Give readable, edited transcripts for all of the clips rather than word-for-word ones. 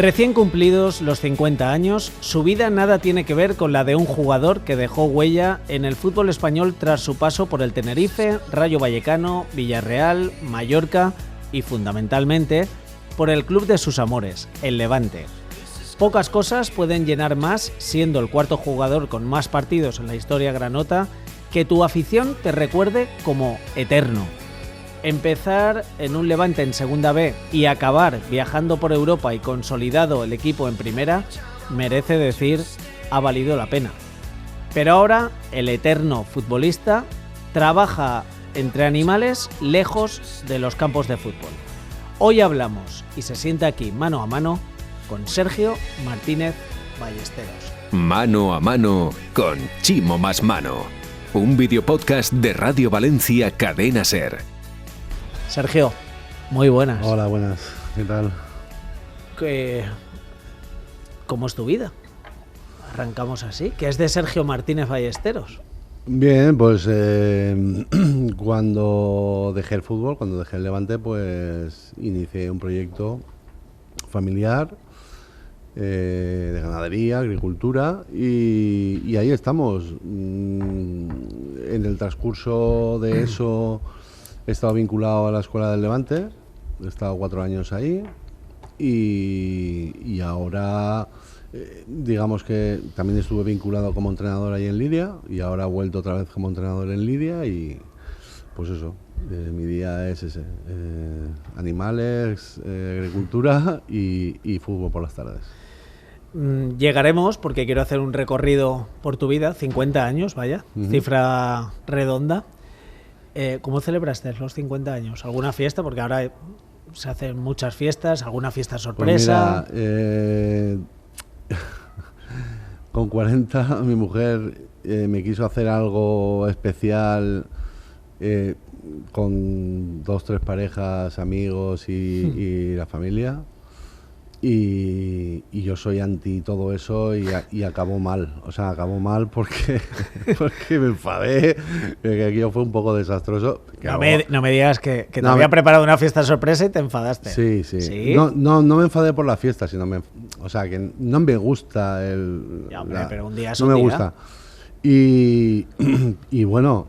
Recién cumplidos los 50 años, su vida nada tiene que ver con la de un jugador que dejó huella en el fútbol español tras su paso por el Tenerife, Rayo Vallecano, Villarreal, Mallorca y fundamentalmente por el club de sus amores, el Levante. Pocas cosas pueden llenar más, siendo el cuarto jugador con más partidos en la historia granota, que tu afición te recuerde como eterno. Empezar en un Levante en Segunda B y acabar viajando por Europa y consolidado el equipo en Primera, merece decir, ha valido la pena. Pero ahora, el eterno futbolista trabaja entre animales lejos de los campos de fútbol. Hoy hablamos, y se sienta aquí mano a mano, con Sergio Martínez Ballesteros. Mano a mano con Chimo Más Mano. Un videopodcast de Radio Valencia Cadena SER. Sergio, muy buenas. Hola, buenas. ¿Qué tal? ¿Cómo es tu vida? Arrancamos así. ¿Qué es de Sergio Martínez Ballesteros? Bien, pues cuando dejé el fútbol, cuando dejé el Levante, pues inicié un proyecto familiar de ganadería, agricultura y ahí estamos. En el transcurso de eso he estado vinculado a la Escuela del Levante, he estado 4 años ahí y ahora digamos que también estuve vinculado como entrenador ahí en Lidia y ahora he vuelto otra vez como entrenador en Lidia y pues eso, mi día es ese, animales, agricultura y fútbol por las tardes. Llegaremos porque quiero hacer un recorrido por tu vida, 50 años, vaya, cifra redonda. ¿Cómo celebraste los 50 años? ¿Alguna fiesta? Porque ahora se hacen muchas fiestas, ¿alguna fiesta sorpresa? Pues mira, con 40 mi mujer me quiso hacer algo especial con 2-3 parejas, amigos y la familia. Y yo soy anti todo eso y acabó mal. O sea, acabó mal porque me enfadé, que aquello fue un poco desastroso. No me digas que te había preparado una fiesta sorpresa y te enfadaste. Sí. ¿Sí? No me enfadé por la fiesta, sino o sea, que no me gusta el... Ya, hombre, pero un día es no un me día. gusta. Y bueno,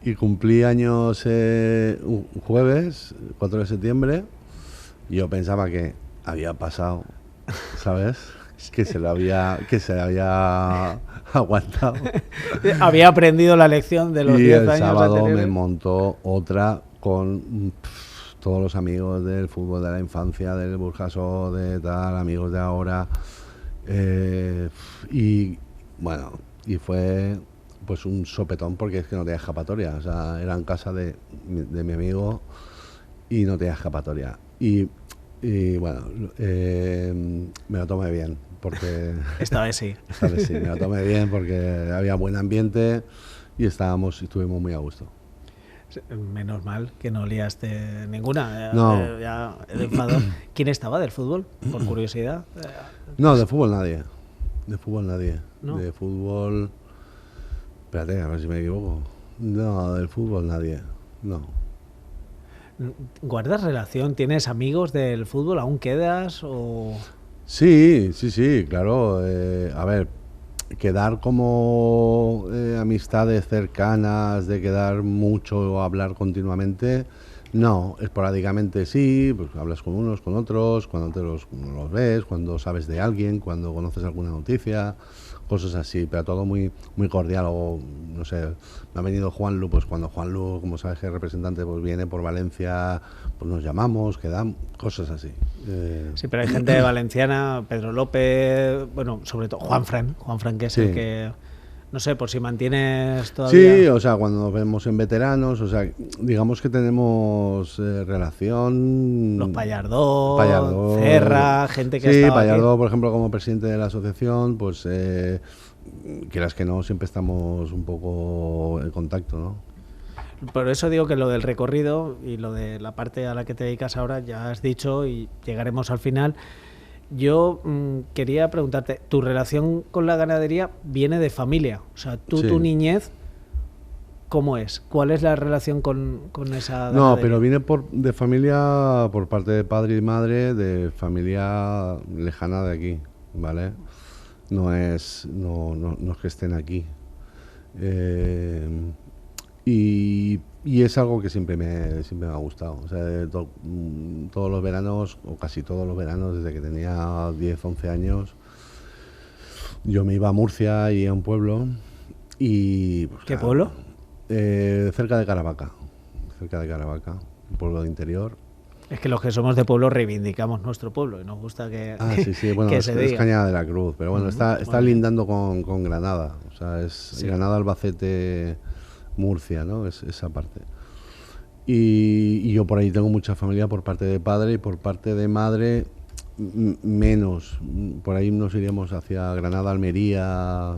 y cumplí años un jueves, 4 de septiembre, y yo pensaba que había pasado, ¿sabes? Que se le había aguantado. Había aprendido la lección de los 10 años. Y el sábado anteriores. me montó otra con todos los amigos del fútbol de la infancia, del Burjasó, de tal, amigos de ahora. Y bueno, y fue pues un sopetón porque es que no tenía escapatoria. O sea, era en casa de mi amigo y no tenía escapatoria. Y bueno, me lo tomé bien porque... Esta vez sí. Esta vez sí, me lo tomé bien porque había buen ambiente y estuvimos muy a gusto. Menos mal que no liaste ninguna. No. Ya he enfadado. ¿Quién estaba del fútbol? Por curiosidad. No, de fútbol nadie. De fútbol nadie. ¿No? De fútbol... Espérate, a ver si me equivoco. No, del fútbol nadie. No. ¿Guardas relación? ¿Tienes amigos del fútbol? ¿Aún quedas? ¿O...? Sí, claro. A ver, quedar como amistades cercanas, de quedar mucho o hablar continuamente, no. Esporádicamente sí, pues hablas con unos, con otros, cuando los ves, cuando sabes de alguien, cuando conoces alguna noticia, cosas así, pero todo muy, muy cordial. O no sé, me ha venido Juanlu, pues cuando Juanlu, como sabes que es representante, pues viene por Valencia, pues nos llamamos, quedamos, cosas así. Sí, pero hay gente valenciana, Pedro López, bueno, sobre todo Juanfran que es el que, no sé, por si mantienes todavía... Sí, o sea, cuando nos vemos en veteranos, o sea, digamos que tenemos relación... Los Pallardó, Cerra, gente que ha sí, estado Pallardó, aquí. por ejemplo, como presidente de la asociación, pues quieras que no, siempre estamos un poco en contacto, ¿no? Por eso digo que lo del recorrido y lo de la parte a la que te dedicas ahora ya has dicho y llegaremos al final. Yo quería preguntarte, ¿tu relación con la ganadería viene de familia? O sea, tú Sí. tu niñez ¿Cómo es? ¿Cuál es la relación con esa ganadería? No, pero viene de familia, por parte de padre y madre, de familia lejana de aquí, ¿vale? No es que estén aquí. Y es algo que siempre me ha gustado. O sea, todos los veranos, o casi todos los veranos, desde que tenía 10, 11 años, yo me iba a Murcia y a un pueblo. Y, pues, ¿Qué pueblo? Cerca de Caravaca, un pueblo de interior. Es que los que somos de pueblo reivindicamos nuestro pueblo y nos gusta que, sí, bueno, que es se diga. Cañada de la Cruz, pero bueno, está lindando con Granada, o sea, es Granada, Albacete, Murcia, ¿no? Es esa parte. Y yo por ahí tengo mucha familia por parte de padre y por parte de madre menos. Por ahí nos iríamos hacia Granada, Almería,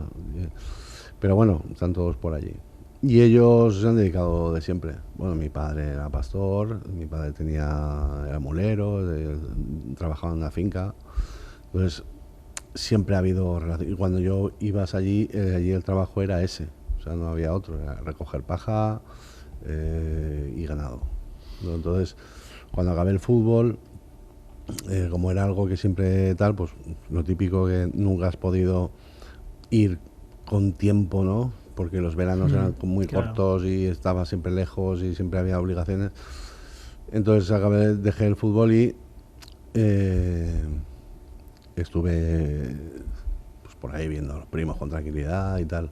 pero bueno, están todos por allí. Y ellos se han dedicado de siempre. Bueno, mi padre era pastor, mi padre era mulero, trabajaba en una finca. Entonces, siempre ha habido relación. Y cuando yo ibas allí el trabajo era ese. O sea, no había otro. Era recoger paja y ganado, ¿no? Entonces, cuando acabé el fútbol, como era algo que siempre tal, pues lo típico que nunca has podido ir con tiempo, ¿no? Porque los veranos eran muy cortos y estaba siempre lejos y siempre había obligaciones. Entonces dejé el fútbol y estuve pues, por ahí viendo a los primos con tranquilidad y tal.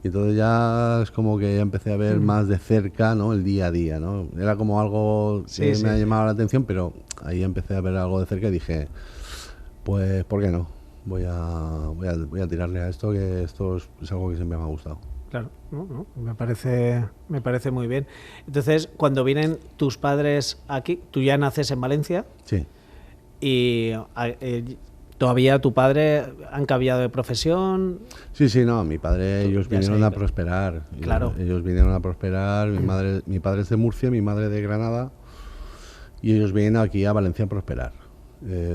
Y entonces ya es como que ya empecé a ver más de cerca, ¿no? El día a día, ¿no? Era como algo que me ha llamado la atención, pero ahí empecé a ver algo de cerca y dije, pues, ¿por qué no? Voy a tirarle a esto, que esto es algo que siempre me ha gustado. Claro, me parece muy bien. Entonces, cuando vienen tus padres aquí, tú ya naces en Valencia. Sí. Y todavía tu padre han cambiado de profesión. Sí, no, mi padre, ellos vinieron a prosperar. Claro. Ellos vinieron a prosperar. Mi padre es de Murcia, mi madre de Granada. Y ellos vienen aquí a Valencia a prosperar.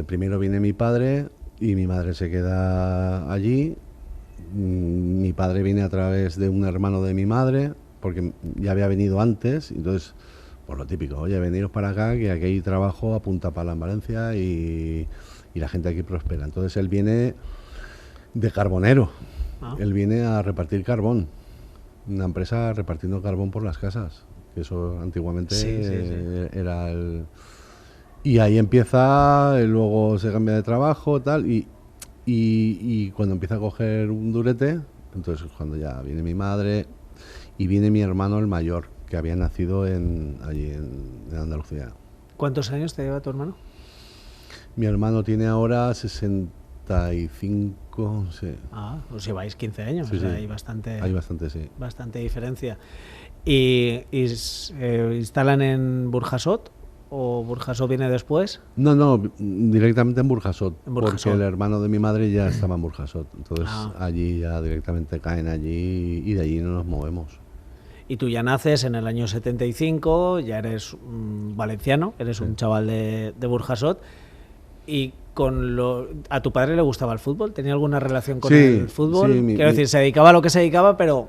Primero viene mi padre y mi madre se queda allí. Mi padre viene a través de un hermano de mi madre, porque ya había venido antes, entonces, por lo típico, oye, veniros para acá, que aquí hay trabajo a punta pala en Valencia y la gente aquí prospera. Entonces él viene de carbonero, él viene a repartir carbón, una empresa repartiendo carbón por las casas, que eso antiguamente era el... Y ahí empieza, luego se cambia de trabajo, tal, y cuando empieza a coger un durete, entonces cuando ya viene mi madre y viene mi hermano el mayor, que había nacido allí en Andalucía. ¿Cuántos años te lleva tu hermano? Mi hermano tiene ahora 65, sí. Os lleváis 15 años, Sí, o sea, sí. Hay bastante, Sí. bastante diferencia. ¿Y se instalan en Burjasot? ¿O Burjasot viene después? No, directamente en Burjasot, En Burjasot. porque el hermano de mi madre ya estaba en Burjasot, entonces allí ya directamente caen allí y de allí no nos movemos. Y tú ya naces en el año 75, ya eres valenciano, eres un chaval de Burjasot. ¿Y a tu padre le gustaba el fútbol? ¿Tenía alguna relación con el fútbol? Sí, Quiero decir, se dedicaba a lo que se dedicaba, pero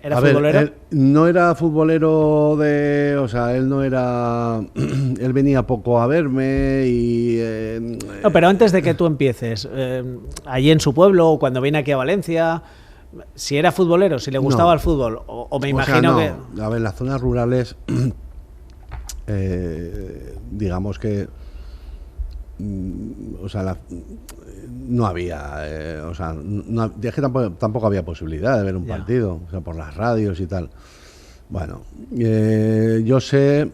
¿era futbolero? Él no era futbolero o sea, él no era... él venía poco a verme y... No, pero antes de que tú empieces, allí en su pueblo o cuando viene aquí a Valencia, si era futbolero, si le gustaba el fútbol, o me imagino que... A ver, las zonas rurales, digamos que... o sea, no había, o sea, es que tampoco había posibilidad de ver un partido, o sea, por las radios y tal. Bueno, yo sé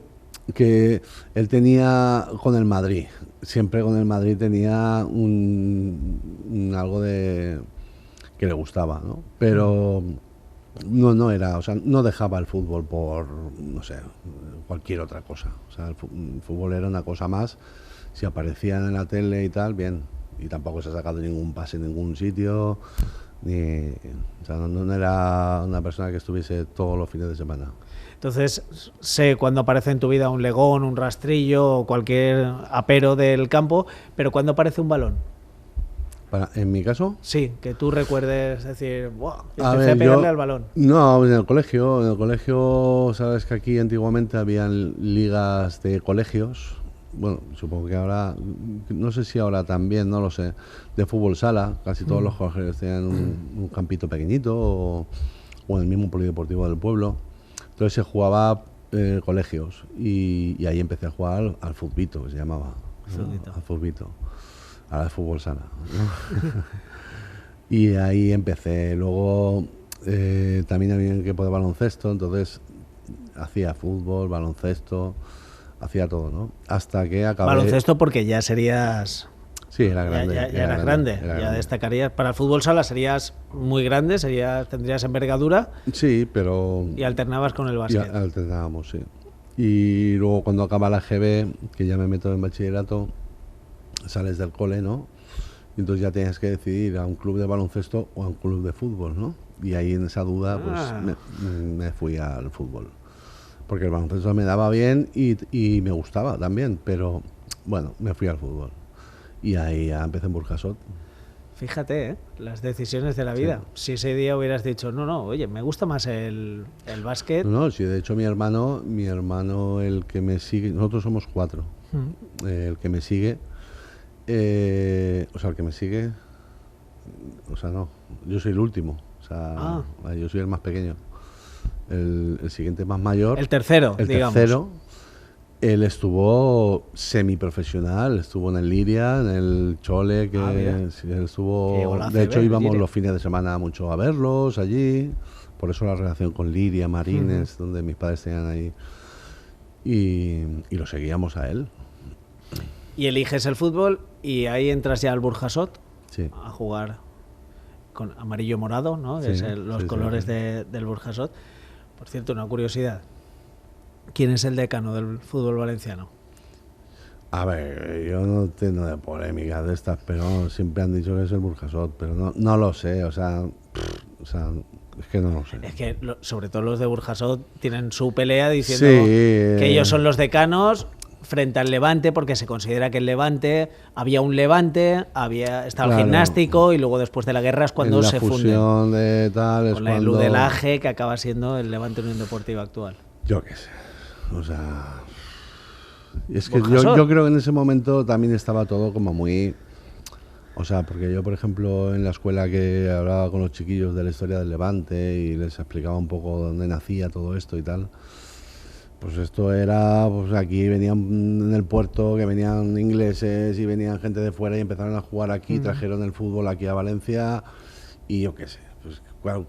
que él tenía con el Madrid, siempre con el Madrid tenía algo de que le gustaba, ¿no? Pero no era, o sea, no dejaba el fútbol por, no sé, cualquier otra cosa. O sea, el fútbol era una cosa más. Si aparecían en la tele y tal, bien. Y tampoco se ha sacado ningún pase en ningún sitio. O sea, no era una persona que estuviese todos los fines de semana. Entonces, sé cuando aparece en tu vida un legón, un rastrillo o cualquier apero del campo, pero ¿cuándo aparece un balón? ¿En mi caso? Sí, que tú recuerdes decir, ¡buah! A Empecé ver, a pegarle al balón. No, en el colegio, sabes que aquí antiguamente habían ligas de colegios. Bueno, supongo que ahora, no sé si ahora también, no lo sé, de fútbol sala. Casi todos los colegios tenían un campito pequeñito o en el mismo polideportivo del pueblo. Entonces se jugaba colegios y ahí empecé a jugar al futbito, que se llamaba. ¿No? Al futbito. Ahora es fútbol sala, ¿no? Y ahí empecé. Luego también había un equipo de baloncesto, entonces hacía fútbol, baloncesto, hacía todo, ¿no? Hasta que acabé... Baloncesto porque ya serías... Sí, era grande. Ya eras grande. Ya destacarías. Para el fútbol sala serías muy grande, tendrías envergadura. Sí, pero... Y alternabas con el básquet. Ya alternábamos, sí. Y luego cuando acaba la GB, que ya me meto en bachillerato, sales del cole, ¿no? Y entonces ya tienes que decidir a un club de baloncesto o a un club de fútbol, ¿no? Y ahí en esa duda pues me fui al fútbol. Porque el baloncesto me daba bien y me gustaba también, pero bueno, me fui al fútbol. Y ahí ya empecé en Burjasot. Fíjate, las decisiones de la vida. Sí. Si ese día hubieras dicho, no, oye, me gusta más el básquet. No, sí, de hecho mi hermano, el que me sigue, nosotros somos 4. El que me sigue, no, yo soy el último, yo soy el más pequeño. El siguiente más mayor. El tercero, digamos. Tercero, él estuvo semiprofesional, estuvo en el Liria, en el Chole, sí, él estuvo... De hecho, íbamos los fines de semana mucho a verlos allí, por eso la relación con Liria, Marines, donde mis padres tenían ahí, y lo seguíamos a él. Y eliges el fútbol y ahí entras ya al Burjasot, sí, a jugar con amarillo-morado, ¿no? Sí, es los colores del Burjasot. Por cierto, una curiosidad. ¿Quién es el decano del fútbol valenciano? A ver, yo no tengo de polémicas de estas, pero siempre han dicho que es el Burjasot, pero no lo sé, es que no lo sé. Es que sobre todo los de Burjasot tienen su pelea diciendo sí, que ellos son los decanos frente al Levante, porque se considera que el Levante, había un Levante, estaba el gimnástico y luego después de la guerra es cuando se funden. De tal, es con cuando... el ludelaje que acaba siendo el Levante Unión Deportiva actual. Yo qué sé, es que yo creo que en ese momento también estaba todo como muy... porque yo, por ejemplo, en la escuela que hablaba con los chiquillos de la historia del Levante y les explicaba un poco dónde nacía todo esto y tal, pues esto era, aquí venían en el puerto, que venían ingleses y venían gente de fuera y empezaron a jugar aquí, trajeron el fútbol aquí a Valencia y yo qué sé, pues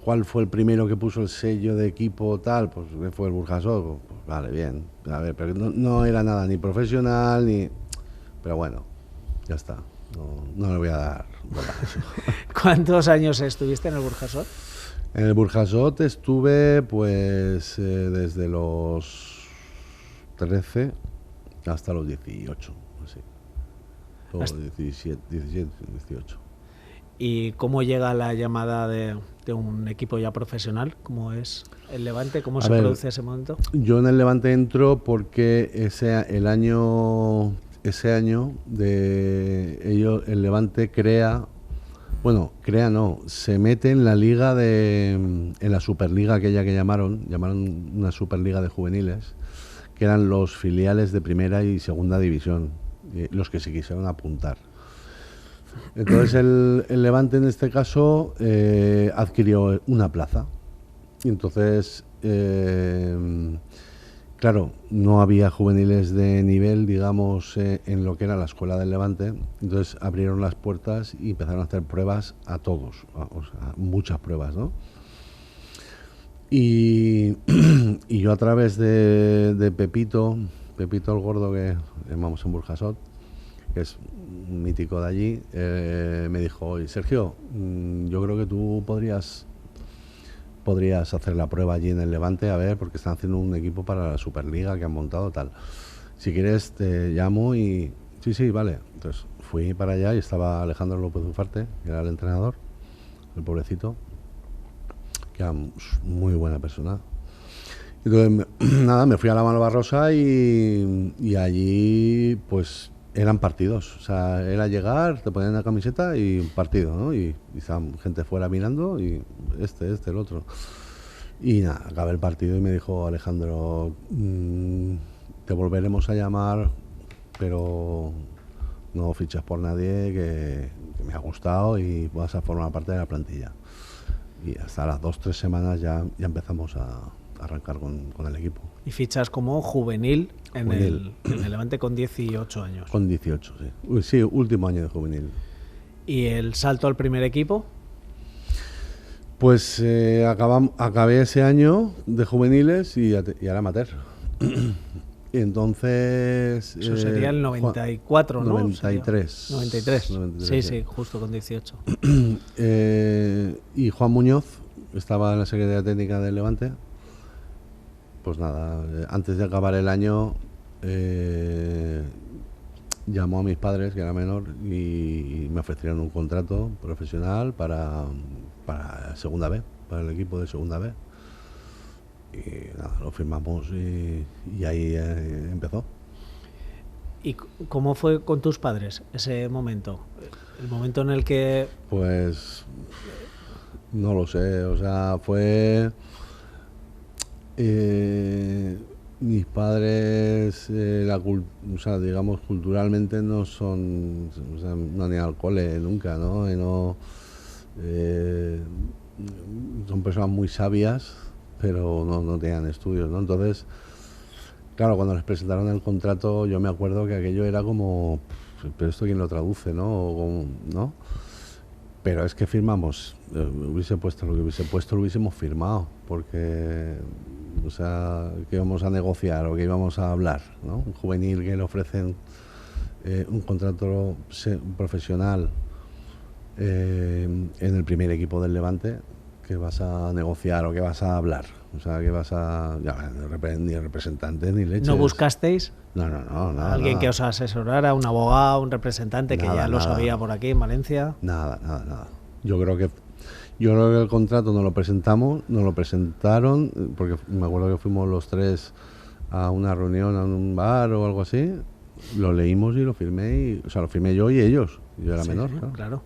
¿cuál fue el primero que puso el sello de equipo tal? Pues fue el Burjasot, pues vale, bien, a ver, pero no era nada ni profesional ni... Pero bueno, ya está, no le voy a dar bola a eso. ¿Cuántos años estuviste en el Burjasot? En el Burjasot estuve pues desde los 13 hasta los 18, así. Los 17, 18. ¿Y cómo llega la llamada de un equipo ya profesional? ¿Cómo es el Levante? ¿Cómo se produce ese momento? Yo en el Levante entro porque ese año el Levante se mete en la liga en la Superliga aquella que llamaron una Superliga de juveniles, que eran los filiales de primera y segunda división, los que se quisieron apuntar. Entonces el Levante en este caso adquirió una plaza. Y entonces, claro, no había juveniles de nivel, digamos, en lo que era la escuela del Levante. Entonces abrieron las puertas y empezaron a hacer pruebas a todos, muchas pruebas, ¿no? Y yo a través de Pepito el gordo que llamamos en Burjasot, que es un mítico de allí, me dijo: oye, Sergio, yo creo que tú podrías hacer la prueba allí en el Levante, a ver, porque están haciendo un equipo para la Superliga que han montado, tal. Si quieres te llamo y... Sí, vale. Entonces fui para allá y estaba Alejandro López Ufarte, que era el entrenador, el pobrecito, que era muy buena persona. Entonces, nada, me fui a la Malvarrosa y allí, pues, Eran partidos, o sea, era llegar, te ponían la camiseta y un partido, ¿no? Y estaba gente fuera mirando y el otro. Y nada, acabé el partido y me dijo Alejandro, te volveremos a llamar, pero no fichas por nadie, que me ha gustado y vas a formar parte de la plantilla. Y hasta las 2-3 semanas ya empezamos a arrancar con el equipo. Y fichas como juvenil en el Levante con 18 años. Con 18, sí. Sí, último año de juvenil. ¿Y el salto al primer equipo? Pues acabé ese año de juveniles y era amateur. Y entonces... Eso sería el 94, ¿no? 93. 93. Sí, justo con 18. Y Juan Muñoz estaba en la Secretaría Técnica del Levante. Pues nada, antes de acabar el año llamó a mis padres, que era menor, y me ofrecieron un contrato profesional para Segunda B, para el equipo de Segunda B. Y nada, lo firmamos y ahí empezó. ¿Y cómo fue con tus padres ese momento? El momento en el que... Pues no lo sé, o sea, fue... mis padres, o sea, digamos, culturalmente no son, o sea, no han ido al cole nunca, ¿no? Son personas muy sabias, pero no tenían estudios, ¿no? Entonces, claro, cuando les presentaron el contrato, yo me acuerdo que aquello era como, pero esto quién lo traduce, ¿no? ¿No? Pero es que firmamos, hubiese puesto lo que hubiese puesto, lo hubiésemos firmado, porque, o sea, que íbamos a negociar o que íbamos a hablar, ¿no? Un juvenil que le ofrecen un contrato profesional en el primer equipo del Levante, que vas a negociar o que vas a hablar, o sea, que vas a... Ya, ni representante ni leches. ¿No buscasteis? No. ¿Alguien que os asesorara, un abogado, un representante que ya lo sabía por aquí en Valencia? Nada. Yo creo que el contrato nos lo presentaron, porque me acuerdo que fuimos los tres a una reunión, a un bar o algo así, lo leímos y lo firmé, lo firmé yo y ellos. Yo era menor, claro.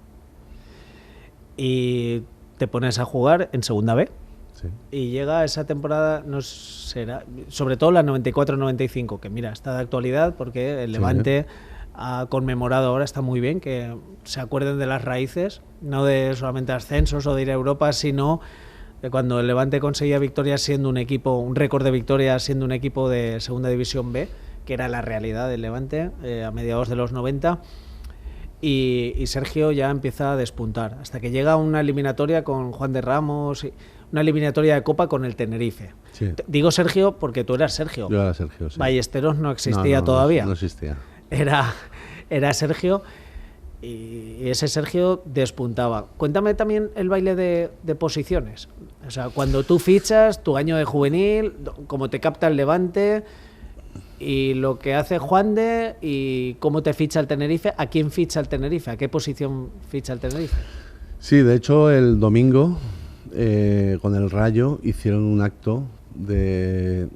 Y te pones a jugar en Segunda B. Sí. Y llega esa temporada, no será, sobre todo la 94-95, que mira, está de actualidad porque el Levante ha conmemorado ahora, está muy bien que se acuerden de las raíces, no de solamente ascensos o de ir a Europa, sino de cuando el Levante conseguía victorias siendo un equipo, un récord de victorias siendo un equipo de Segunda División B, que era la realidad del Levante a mediados de los 90. Y Sergio ya empieza a despuntar, hasta que llega una eliminatoria con Juan de Ramos, una eliminatoria de Copa con el Tenerife. Sí. Digo Sergio porque tú eras Sergio. Yo era Sergio, sí. Ballesteros no existía todavía. No existía. Era Sergio y ese Sergio despuntaba. Cuéntame también el baile de posiciones. O sea, cuando tú fichas, tu año de juvenil, cómo te capta el Levante... Y lo que hace Juan de y cómo te ficha el Tenerife, ¿a quién ficha el Tenerife? ¿A qué posición ficha el Tenerife? Sí, de hecho el domingo con el Rayo hicieron un acto que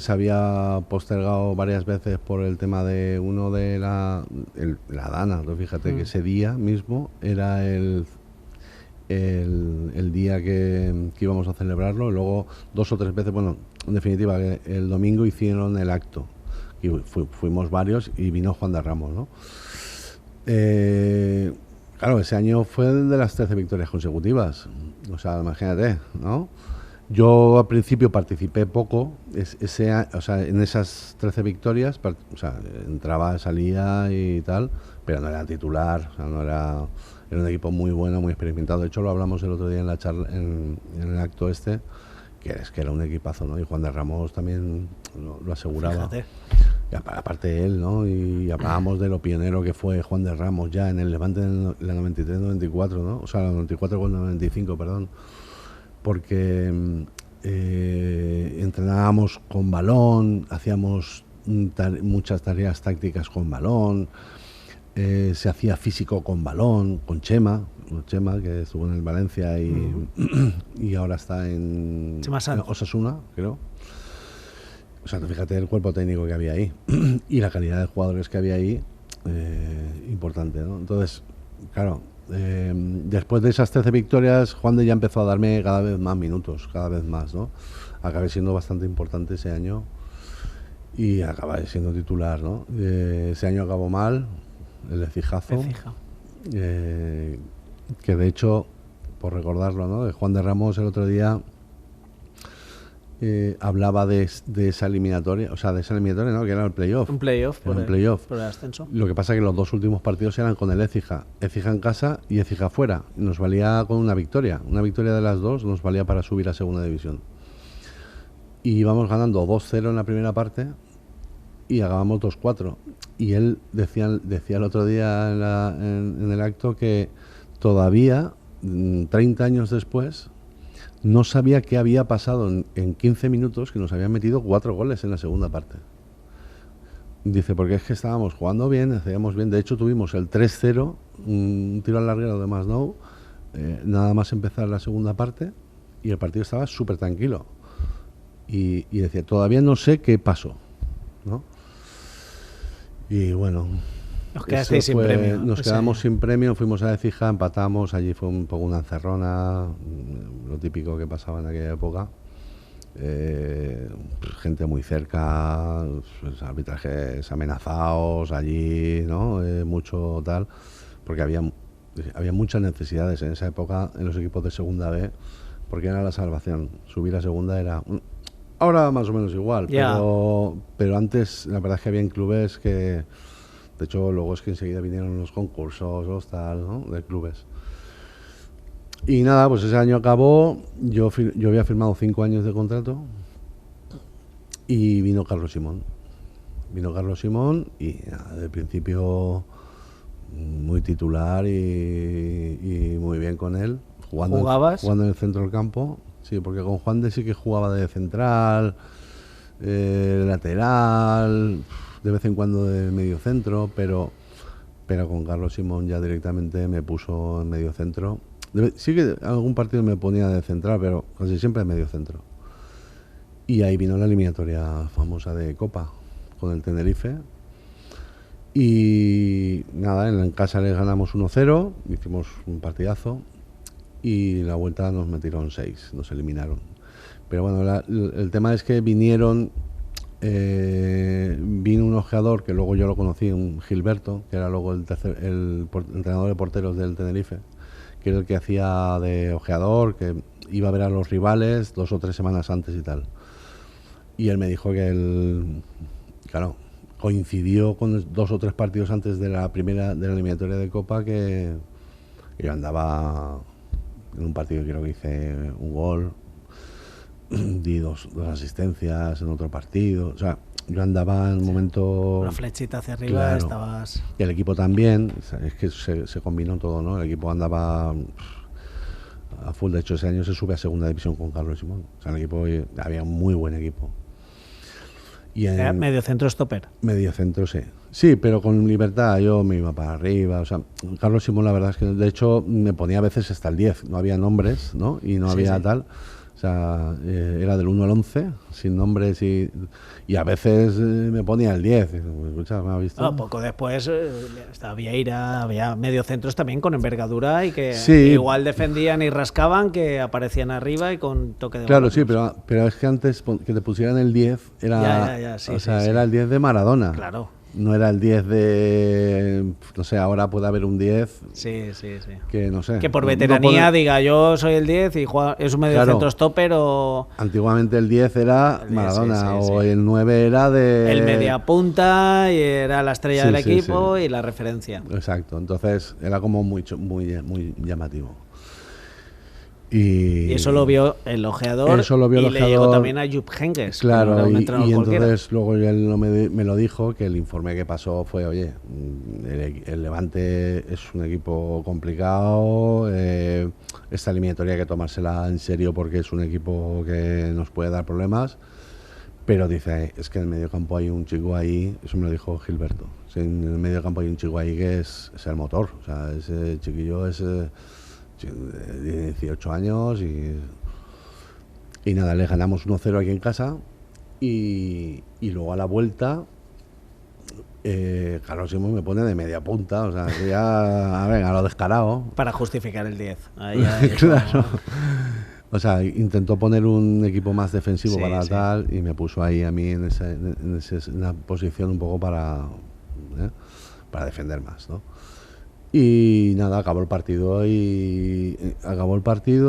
se había postergado varias veces por el tema de uno de la Dana. Fíjate que ese día mismo era el día que íbamos a celebrarlo, y luego 2 o 3 veces, bueno, en definitiva, el domingo hicieron el acto, y fuimos varios, y vino Juan de Ramos, ¿no? Claro, ese año fue de las 13 victorias consecutivas, o sea, imagínate, ¿no? Yo al principio participé poco, en esas 13 victorias, o sea, entraba, salía y tal, pero no era titular, o sea, no era... Era un equipo muy bueno, muy experimentado. De hecho, lo hablamos el otro día en la charla, en el acto que era un equipazo, ¿no? Y Juan de Ramos también lo aseguraba. Fíjate. Y aparte de él, ¿no? Y hablábamos de lo pionero que fue Juan de Ramos ya en el Levante en la 93-94, ¿no? O sea, la 94 con la 95, perdón. Porque entrenábamos con balón, hacíamos muchas tareas tácticas con balón. Se hacía físico con balón, con Chema, que estuvo en el Valencia y ahora está en Osasuna, creo. O sea, fíjate el cuerpo técnico que había ahí y la calidad de jugadores que había ahí. importante, ¿no? Entonces, claro, después de esas 13 victorias, Juan de ya empezó a darme cada vez más minutos, cada vez más, ¿no? Acabé siendo bastante importante ese año y acabé siendo titular, ¿no? Ese año acabó mal, el Écijazo, que de hecho, por recordarlo, ¿no? De Juan de Ramos el otro día hablaba de esa eliminatoria, o sea, de esa eliminatoria, ¿no? Que era el playoff. Un playoff, por el ascenso. Lo que pasa es que los dos últimos partidos eran con el Écija en casa y Écija fuera. Nos valía con una victoria de las dos nos valía para subir a segunda división. Y íbamos ganando 2-0 en la primera parte y acabamos 2-4. Y él decía el otro día en el acto que todavía, 30 años después, no sabía qué había pasado en 15 minutos, que nos habían metido 4 goles en la segunda parte. Dice, porque es que estábamos jugando bien, hacíamos bien. De hecho, tuvimos el 3-0, un tiro al larguero de Masnou, nada más empezar la segunda parte, y el partido estaba súper tranquilo. Y decía, todavía no sé qué pasó, ¿no? Y bueno, nos quedasteis sin premio. Nos quedamos sin premio, fuimos a Écija, empatamos, allí fue un poco una encerrona, lo típico que pasaba en aquella época. Gente muy cerca, pues, arbitrajes amenazados allí, ¿no? Mucho tal, porque había muchas necesidades en esa época en los equipos de segunda B, porque era la salvación. Subir a segunda era... Ahora más o menos igual, pero antes la verdad es que había clubes que... De hecho, luego es que enseguida vinieron los concursos, los tal, ¿no? De clubes. Y nada, pues ese año acabó, yo había firmado 5 años de contrato y vino Carlos Simón. Y nada, de principio muy titular y muy bien con él. ¿Jugabas? Jugando en el centro del campo. Sí, porque con Juan de sí que jugaba de central, lateral, de vez en cuando de medio centro, pero con Carlos Simón ya directamente me puso en medio centro. Sí que algún partido me ponía de central, pero casi siempre en medio centro. Y ahí vino la eliminatoria famosa de Copa con el Tenerife. Y nada, en casa les ganamos 1-0, hicimos un partidazo. Y la vuelta nos metieron 6, nos eliminaron. Pero bueno, el tema es que vino un ojeador que luego yo lo conocí, un Gilberto, que era luego el entrenador de porteros del Tenerife, que era el que hacía de ojeador, que iba a ver a los rivales 2 o 3 semanas antes y tal. Y él me dijo que él, claro, coincidió con 2 o 3 partidos antes de la eliminatoria de Copa que yo andaba... En un partido creo que hice un gol, di dos asistencias en otro partido. O sea, yo andaba en un momento... Una flechita hacia arriba, claro. Estabas... Y el equipo también, es que se combinó todo, ¿no? El equipo andaba a full. De hecho, ese año se sube a segunda división con Carlos Simón. O sea, el equipo, había un muy buen equipo. Y en medio centro stopper. Medio centro, sí. Sí, pero con libertad, yo me iba para arriba. O sea, Carlos Simón, la verdad es que de hecho me ponía a veces hasta el 10. No había nombres, ¿no? Y no había tal. O sea, era del 1 al 11, sin nombres y a veces me ponía el 10. Escucha, ¿me has visto? No, poco después estaba Vieira, había mediocentros también con envergadura y que igual defendían y rascaban que aparecían arriba y con toque de claro, bola. Sí, pero es que antes que te pusieran el 10 era, era el 10 de Maradona. Claro. No era el 10 de... No sé, ahora puede haber un 10... Sí. Que no sé. Que por veteranía diga, yo soy el 10 y es un medio centro stopper o... Antiguamente el 10 era el 10, Maradona el 9 era de... El media punta y era la estrella del equipo y la referencia. Exacto, entonces era como muy llamativo. Y eso lo vio el ojeador y le llegó también a Jupp Heynckes. Claro, y entonces luego él me lo dijo, que el informe que pasó fue, oye, el Levante es un equipo complicado, esta eliminatoria hay que tomársela en serio porque es un equipo que nos puede dar problemas, pero dice, es que en el mediocampo hay un chico ahí, eso me lo dijo Gilberto, en el mediocampo hay un chico ahí que es el motor, o sea, ese chiquillo es... de 18 años y nada, le ganamos 1-0 aquí en casa y luego a la vuelta Carlos Simón me pone de media punta, o sea, que ya, a lo descarado. Para justificar el 10. Ahí ya Claro. O sea, intentó poner un equipo más defensivo Sí, para sí. tal y me puso ahí a mí en una posición un poco para defender más, ¿no? Y nada, acabó el partido,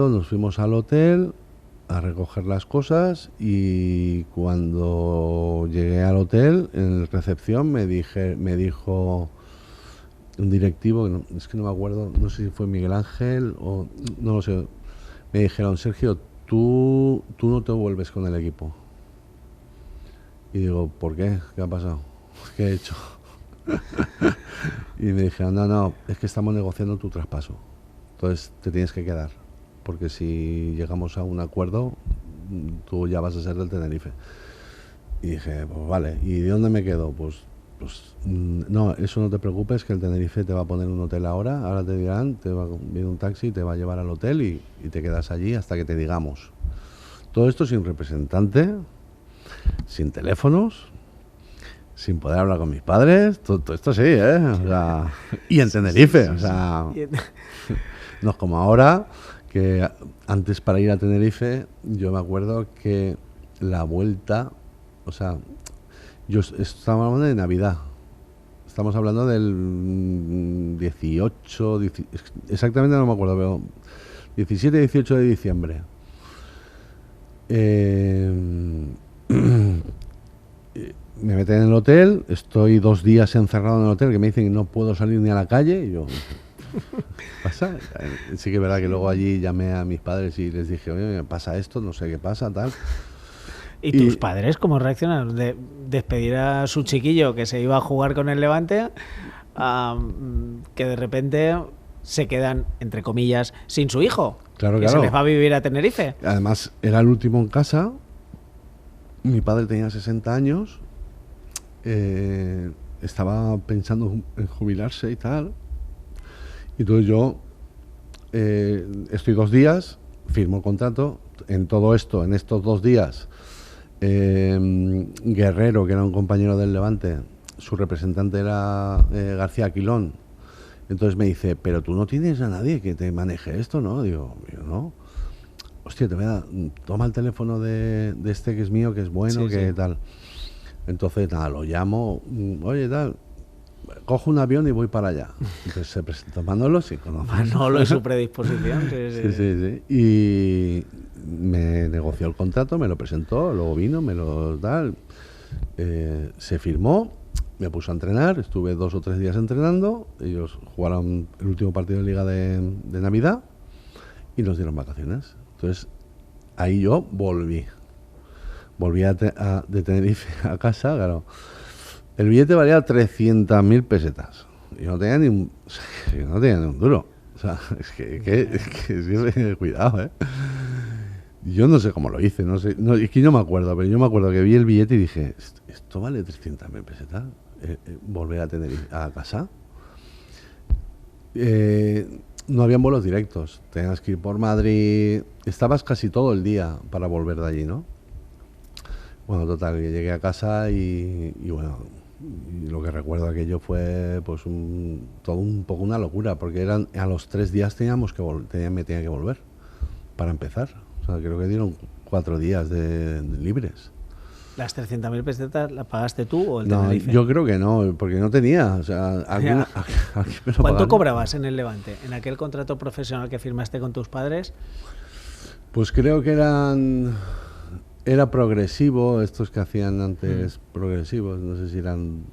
nos fuimos al hotel a recoger las cosas y cuando llegué al hotel, en recepción, me dijo un directivo, es que no me acuerdo, no sé si fue Miguel Ángel o no lo sé, me dijeron, Sergio, tú no te vuelves con el equipo. Y digo, ¿por qué? ¿Qué ha pasado? ¿Qué he hecho? Y me dijeron, no, es que estamos negociando tu traspaso. Entonces te tienes que quedar. Porque si llegamos a un acuerdo, tú ya vas a ser del Tenerife. Y dije, pues vale, ¿y de dónde me quedo? Pues no, eso no te preocupes, que el Tenerife te va a poner un hotel ahora te dirán, viene un taxi, te va a llevar al hotel y te quedas allí hasta que te digamos. Todo esto sin representante, sin teléfonos, sin poder hablar con mis padres, todo esto sí, o sea, y en Tenerife, o sea, no es como ahora, que antes para ir a Tenerife, yo me acuerdo que la vuelta, o sea, estamos hablando de Navidad, estamos hablando del 18, exactamente no me acuerdo, pero 17, 18 de diciembre. Me meten en el hotel, estoy 2 días encerrado en el hotel, que me dicen que no puedo salir ni a la calle, y yo, ¿pasa? Sí que es verdad que luego allí llamé a mis padres y les dije, oye, me pasa esto, no sé qué pasa, tal. ¿Y tus padres cómo reaccionaron? De despedir a su chiquillo que se iba a jugar con el Levante, que de repente se quedan, entre comillas, sin su hijo. Claro, que se les va a vivir a Tenerife. Además, era el último en casa. Mi padre tenía 60 años. Estaba pensando en jubilarse y tal. Y entonces yo estoy 2 días, firmo el contrato. En todo esto, en estos 2 días, Guerrero, que era un compañero del Levante, su representante era García Aquilón. Entonces me dice, pero tú no tienes a nadie que te maneje esto, ¿no? Digo, yo no. Hostia, toma el teléfono de este que es mío, que es bueno, sí, que sí. tal. Entonces, nada, lo llamo, oye, tal, cojo un avión y voy para allá. Entonces se presentó Manolo, sí, conozco. Manolo y su predisposición. Sí. Y me negoció el contrato, me lo presentó, luego vino, me lo tal. Se firmó, me puso a entrenar, estuve 2 o 3 días entrenando, ellos jugaron el último partido de Liga de Navidad y nos dieron vacaciones. Entonces, ahí yo volví de Tenerife a casa, claro. El billete valía 300.000 pesetas. Yo no tenía ni un duro. O sea, es que cuidado, Yo no sé cómo lo hice, es que no me acuerdo, pero yo me acuerdo que vi el billete y dije, ¿esto vale 300.000 pesetas? ¿Volver a Tenerife a casa? No habían vuelos directos, tenías que ir por Madrid, estabas casi todo el día para volver de allí, ¿no? Bueno, total, que llegué a casa y bueno, y lo que recuerdo aquello fue pues todo un poco una locura, porque a los 3 días me tenía que volver para empezar. O sea, creo que dieron 4 días de libres. ¿Las 300.000 pesetas las pagaste tú o el No, Tenerife? yo creo que no, porque no tenía. O sea, alguien me lo ¿Cuánto pagaron. cobrabas en el Levante? ¿En aquel contrato profesional que firmaste con tus padres? Pues creo que era progresivo, estos que hacían antes progresivos, no sé si eran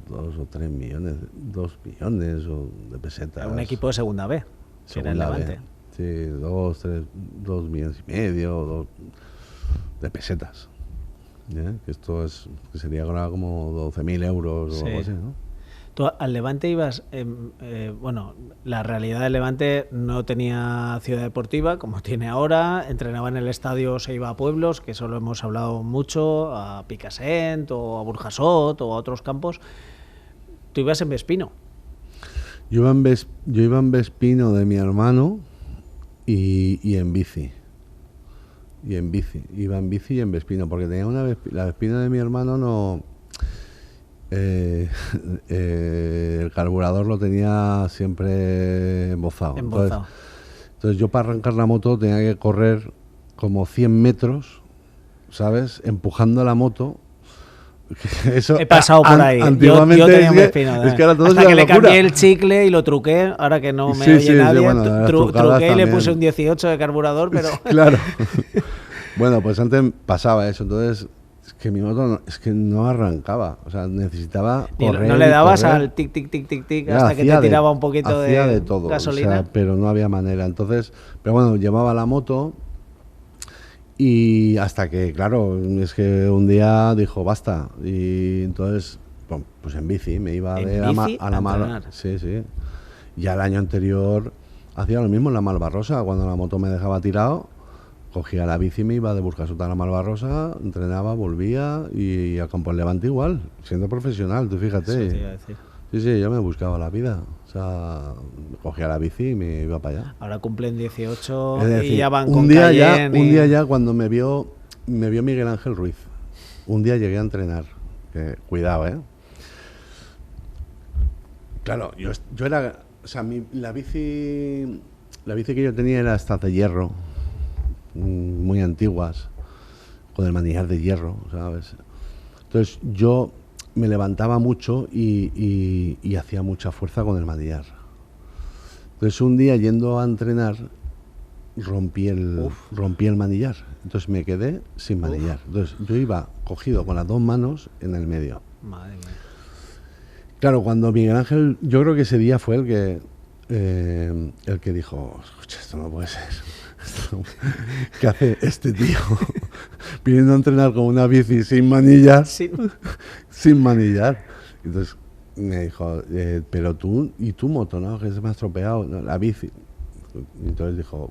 2 o 3 millones, 2 millones o de pesetas. Era un equipo de segunda B, que era el Segunda Levante. B. Sí, 2 millones y medio de pesetas. Que esto que sería ahora como 12.000 euros o algo así, ¿no? Tú al Levante ibas, bueno, la realidad del Levante no tenía ciudad deportiva como tiene ahora, entrenaba en el estadio, se iba a pueblos, que eso lo hemos hablado mucho, a Picassent o a Burjasot o a otros campos. Tú ibas en Vespino. Yo iba en Vespino de mi hermano y en bici. Iba en bici y en Vespino, porque tenía la Vespino de mi hermano, no, el carburador lo tenía siempre embozado. Entonces yo para arrancar la moto tenía que correr como 100 metros, ¿sabes? Empujando la moto. Eso, he pasado por ahí. Antiguamente yo tenía un espino. es que ahora todo hasta es que le locura. cambié el chicle y lo truqué, ahora que no me oye nadie. Sí, bueno, truqué y también. le puse un 18 de carburador, pero... Claro. Bueno, pues antes pasaba eso, entonces... Es que mi moto no arrancaba, o sea, necesitaba correr. ¿No le dabas correr. al tic, tic, tic, tic, tic hasta que te tiraba un poquito de todo, gasolina? O sea, pero no había manera. Entonces, pero bueno, llevaba la moto y hasta que, claro, es que un día dijo basta. Y entonces, pues en bici, me iba de a la Mar. Sí. Y al año anterior hacía lo mismo en la Malvarrosa, cuando la moto me dejaba tirado. Cogía la bici, me iba de Burjasota a la Malvarrosa, entrenaba, volvía y a Campo Levante igual, siendo profesional, tú fíjate. Eso te iba a decir. Sí, yo me buscaba la vida. O sea, cogía la bici y me iba para allá. Ahora cumplen 18 Es decir, y ya van un con día Cayenne. Un día ya cuando me vio Miguel Ángel Ruiz. Un día llegué a entrenar. Cuidado, ¿eh? Claro, yo era... O sea, la bici que yo tenía era estas de hierro, muy antiguas, con el manillar de hierro, ¿sabes? Entonces yo me levantaba mucho y hacía mucha fuerza con el manillar. Entonces un día yendo a entrenar rompí el manillar, entonces me quedé sin manillar. Entonces yo iba cogido con las dos manos en el medio. Madre mía. Claro, cuando Miguel Ángel, yo creo que ese día fue el que dijo, escucha, esto no puede ser. ¿Qué hace este tío viniendo a entrenar con una bici sin manillar? Sin manillar. Entonces me dijo, pero tú y tu moto, ¿no? Que se me ha estropeado, ¿no? La bici. Entonces dijo,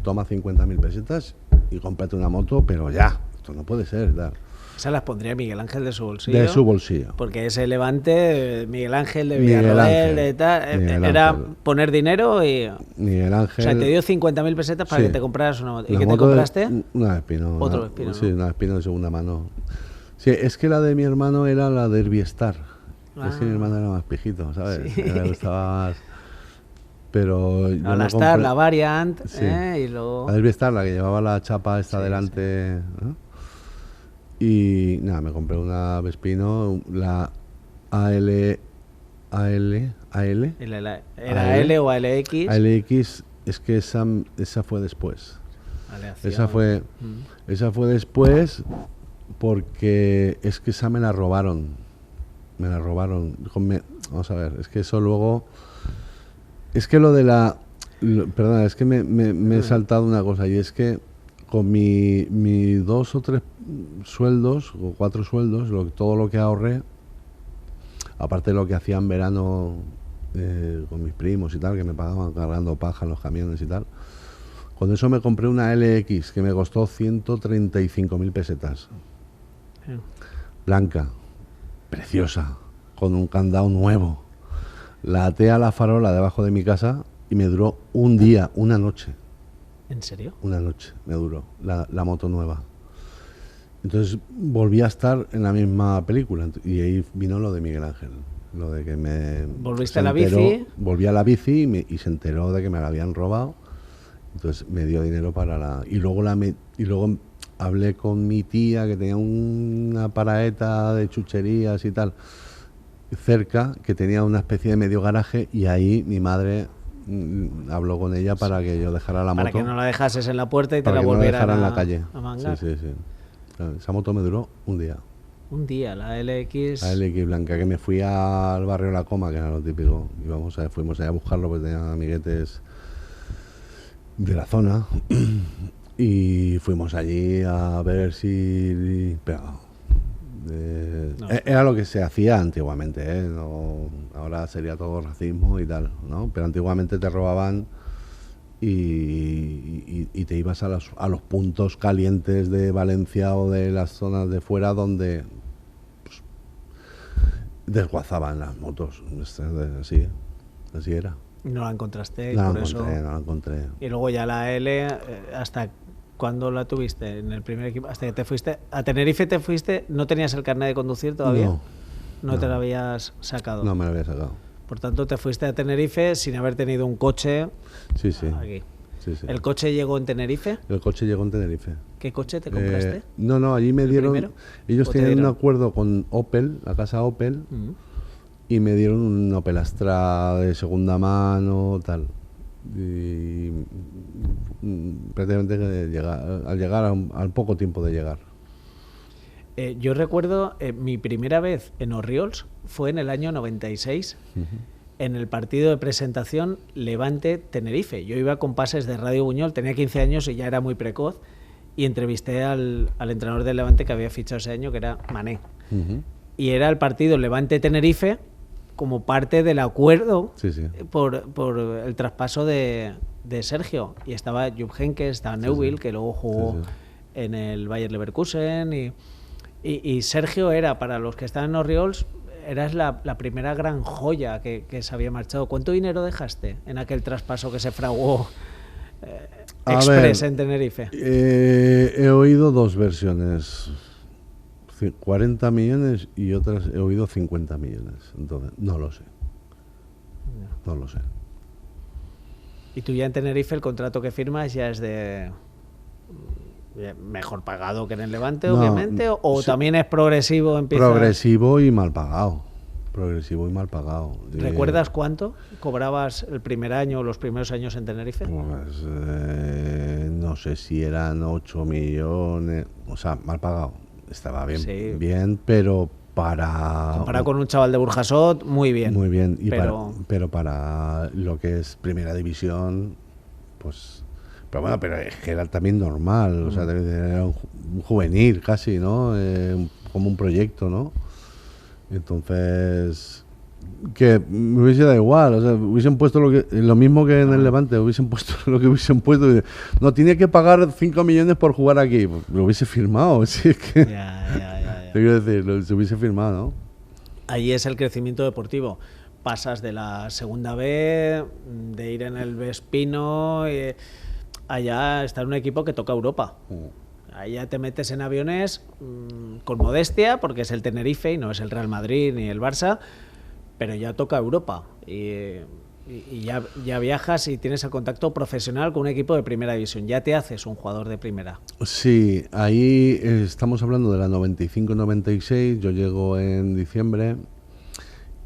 toma 50.000 pesetas y cómprate una moto, pero ya, esto no puede ser. ¿Tal? Esas las pondría Miguel Ángel de su bolsillo. De su bolsillo. Porque ese Levante, Miguel Ángel de Villarroel, de tal, era poner dinero y... Miguel Ángel... O sea, te dio 50.000 pesetas para que te compraras una moto. ¿Y qué te moto compraste? Una Vespino. Otro Vespino, Sí, una Vespino de segunda mano. Sí, es que la de mi hermano era la Derby Star. Es que mi hermano era más pijito, ¿sabes? Sí. Le gustaba más... Pero no, la Star, la Variant, sí. Y luego... La Derby Star, la que llevaba la chapa esta delante... Sí. ¿No? Y nada, me compré una Vespino, la AL. ¿Era AL o ALX? ALX, es que esa fue después. Aleación. Esa fue después porque es que esa me la robaron. Vamos a ver, es que eso luego... Es que lo de la... Perdona, es que me he saltado una cosa y es que con mi 2 o 3 sueldos o 4 sueldos, todo lo que ahorré, aparte de lo que hacía en verano con mis primos y tal, que me pagaban cargando paja en los camiones y tal, con eso me compré una LX que me costó 135.000 pesetas. Blanca, preciosa, con un candado nuevo. La até a la farola debajo de mi casa y me duró un día, una noche. ¿En serio? Una noche me duró la moto nueva. Entonces volví a estar en la misma película y ahí vino lo de Miguel Ángel. Lo de que me... ¿Volviste a la bici? Volví a la bici y se enteró de que me la habían robado. Entonces me dio dinero para la... Y luego hablé con mi tía que tenía una paraeta de chucherías y tal cerca, que tenía una especie de medio garaje y ahí mi madre... habló con ella para que yo dejara la moto. Para que no la dejases en la puerta y te para la que volvieran no la dejara en la calle. a mangar. Sí. Esa moto me duró un día. Un día, la LX... La LX blanca, que me fui al barrio La Coma, que era lo típico. Fuimos allá a buscarlo porque tenía amiguetes de la zona. Y fuimos allí a ver si... Pero, era lo que se hacía antiguamente, ¿eh? No, ahora sería todo racismo y tal, ¿no? Pero antiguamente te robaban y te ibas a los puntos calientes de Valencia o de las zonas de fuera donde pues, desguazaban las motos. Así era. No la encontraste. No la encontré. Y luego ya la L, hasta... ¿Cuándo la tuviste? ¿En el primer equipo? Hasta que te fuiste a Tenerife, no tenías el carnet de conducir todavía. no te la habías sacado. No me lo había sacado. Por tanto, te fuiste a Tenerife sin haber tenido un coche Sí, sí. aquí. Sí, sí. ¿El coche llegó en Tenerife? El coche llegó en Tenerife. ¿Qué coche te compraste? No, allí me ¿El dieron... primero? Ellos ¿O te tenían un dieron? acuerdo con Opel, la casa Opel, y me dieron un Opel Astra de segunda mano, tal. Y prácticamente al llegar, al poco tiempo de llegar. Yo recuerdo mi primera vez en Orriols fue en el año 96, en el partido de presentación Levante-Tenerife. Yo iba con pases de Radio Buñol, tenía 15 años y ya era muy precoz, y entrevisté al entrenador del Levante que había fichado ese año, que era Mané. Y era el partido Levante-Tenerife como parte del acuerdo Sí, sí. por el traspaso de Sergio. Y estaba Jupp Heynckes, estaba Neuwill, que luego jugó en el Bayer Leverkusen. Y Sergio era, para los que estaban en Orriols, eras la primera gran joya que se había marchado. ¿Cuánto dinero dejaste en aquel traspaso que se fraguó express en Tenerife? He oído dos versiones. 40 millones y otras he oído 50 millones. Entonces, no lo sé. No lo sé. Y tú ya en Tenerife el contrato que firmas ya es de mejor pagado que en el Levante, No, obviamente, o sí. también es progresivo, empieza. Progresivo y mal pagado. Progresivo y mal pagado. ¿Recuerdas cuánto cobrabas el primer año o los primeros años en Tenerife? Pues, no sé si eran 8 millones. O sea, mal pagado. Estaba bien, Sí. bien, pero para... Comparado con un chaval de Burjasot, muy bien. Muy bien, y pero pero para lo que es primera división, pues... Pero bueno, pero es que era también normal, o sea, era un juvenil casi, ¿no? Como un proyecto, ¿no? Entonces, que me hubiese dado igual, o sea, hubiesen puesto lo mismo que en el Levante, hubiesen puesto lo que hubiesen puesto. No, tiene que pagar 5 millones por jugar aquí, pues, lo hubiese firmado, si es que... ya. Te quiero decir, se hubiese firmado, ¿no? Ahí es el crecimiento deportivo. Pasas de la segunda B, de ir en el Vespino, allá está un equipo que toca Europa. Ahí ya te metes en aviones con modestia, porque es el Tenerife y no es el Real Madrid ni el Barça, pero ya toca Europa. Y ya viajas y tienes el contacto profesional con un equipo de primera división. Ya te haces un jugador de primera. Sí, ahí estamos hablando de la 95-96, yo llego en diciembre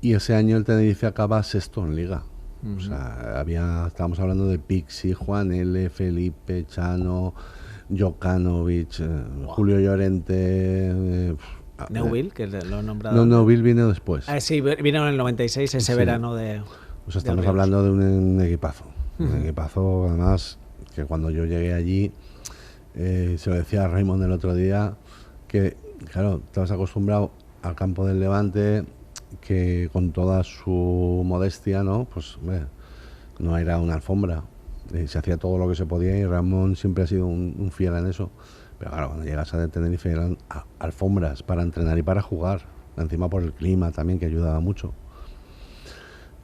y ese año el Tenerife acaba sexto en Liga. O sea, estábamos hablando de Pixi, Juan L, Felipe, Chano, Jokanovic, Julio Llorente... Neuwill, que lo he nombrado. No, Neuwill viene después. Sí, vino en el 96, ese verano de... O sea, estamos de Orriols. hablando de un equipazo. Un equipazo, además, que cuando yo llegué allí, se lo decía a Raymond el otro día, que, claro, estabas acostumbrado al campo del Levante, que con toda su modestia, ¿no? Pues, no era una alfombra. Se hacía todo lo que se podía y Ramón siempre ha sido un fiel en eso. Pero claro, cuando llegas a Tenerife eran alfombras para entrenar y para jugar. Encima por el clima también, que ayudaba mucho.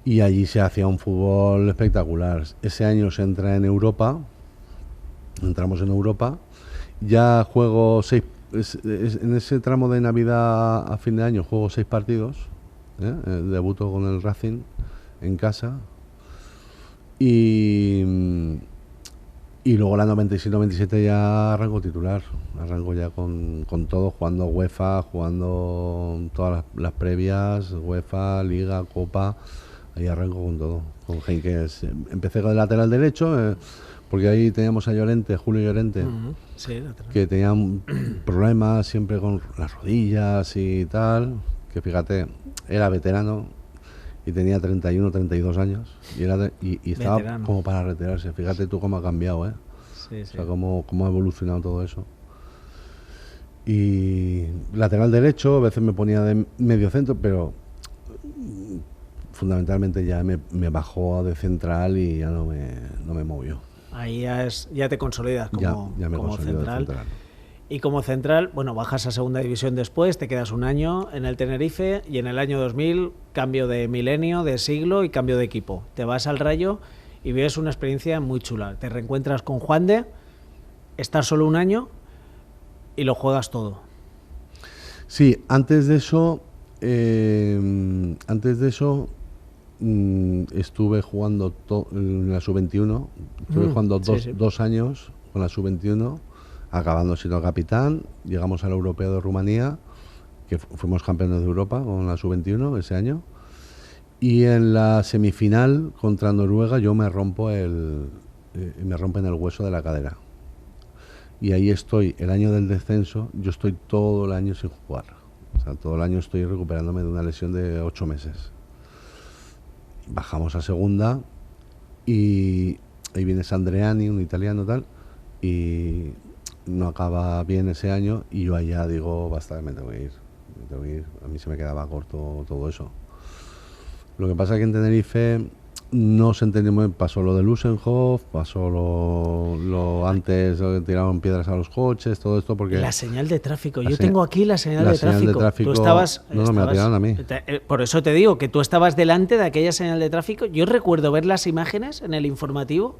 Y allí se hacía un fútbol espectacular. Ese año se entra en Europa, entramos en Europa, ya juego en ese tramo de Navidad a fin de año juego 6 partidos, debuto con el Racing en casa y luego la 96-97 ya arranco titular, arranco ya con todo, jugando UEFA, jugando todas las previas, UEFA, Liga, Copa. Ahí arranco con todo, con Heynckes. Empecé con el lateral derecho, porque ahí teníamos a Llorente, Julio Llorente, sí, que tenía problemas siempre con las rodillas y tal, que fíjate, era veterano y tenía 31, 32 años y estaba Veterano. como para retirarse. Fíjate tú cómo ha cambiado, Sí, O sea, cómo ha evolucionado todo eso. Y lateral derecho, a veces me ponía de medio centro, pero fundamentalmente ya me bajó de central y ya no me movió. Ahí ya te consolidas como, ya me como consolido de central. Y como central, bueno, bajas a segunda división después, te quedas un año en el Tenerife y en el año 2000, cambio de milenio, de siglo y cambio de equipo. Te vas al Rayo y vives una experiencia muy chula. Te reencuentras con Juan de, estás solo un año y lo juegas todo. Sí, antes de eso Antes de eso estuve jugando en la sub-21. Estuve jugando dos años con la sub-21, acabando siendo capitán. Llegamos al Europeo de Rumanía, que fuimos campeones de Europa con la sub-21 ese año. Y en la semifinal contra Noruega yo me rompen el hueso de la cadera. Y ahí estoy, el año del descenso, yo estoy todo el año sin jugar. O sea, todo el año estoy recuperándome de una lesión de 8 meses. Bajamos a segunda y ahí viene Sandreani, un italiano tal, y no acaba bien ese año y yo allá digo, basta, me tengo que ir. A mí se me quedaba corto todo eso. Lo que pasa es que en Tenerife no se entendió muy bien. Pasó lo de Lusenhoff, pasó lo antes, lo que tiraron piedras a los coches, todo esto porque... La señal de tráfico. Yo tengo aquí la señal de tráfico. Tú estabas... No, me la tiraron a mí. Por eso te digo que tú estabas delante de aquella señal de tráfico. Yo recuerdo ver las imágenes en el informativo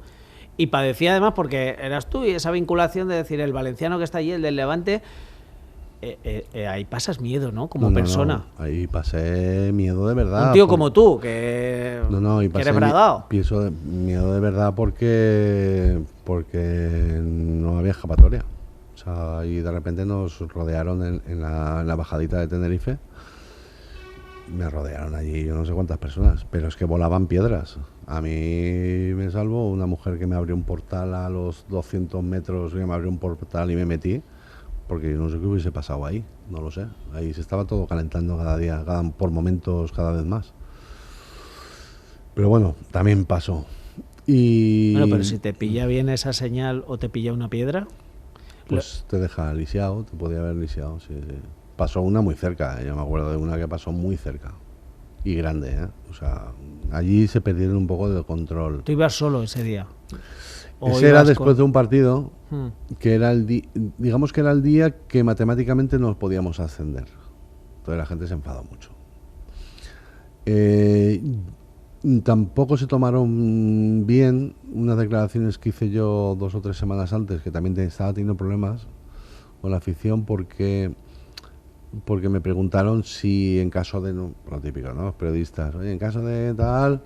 y padecía además porque eras tú y esa vinculación de decir el valenciano que está allí, el del Levante... ahí pasas miedo, ¿no? Como persona. No. Ahí pasé miedo de verdad. Un tío como tú, que eres bragado. Pienso miedo de verdad porque no había escapatoria. O sea, y de repente nos rodearon en la bajadita de Tenerife. Me rodearon allí yo no sé cuántas personas, pero es que volaban piedras. A mí me salvó una mujer que me abrió un portal a los 200 metros, que me abrió un portal y me metí. Porque yo no sé qué hubiese pasado ahí, no lo sé. Ahí se estaba todo calentando cada día, por momentos cada vez más. Pero bueno, también pasó. Bueno, pero si te pilla bien esa señal o te pilla una piedra... Pues te deja lisiado, te podía haber lisiado, sí. Pasó una muy cerca, yo me acuerdo de una que pasó muy cerca. Y grande, ¿eh? O sea, allí se perdieron un poco de control. ¿Tú ibas solo ese día? Ese era después de un partido que era digamos que era el día que matemáticamente nos podíamos ascender. Entonces la gente se enfadó mucho. Tampoco se tomaron bien unas declaraciones que hice yo 2 o 3 semanas antes, que también estaba teniendo problemas con la afición porque me preguntaron si en caso de, lo típico, ¿no? Los periodistas, oye, en caso de tal...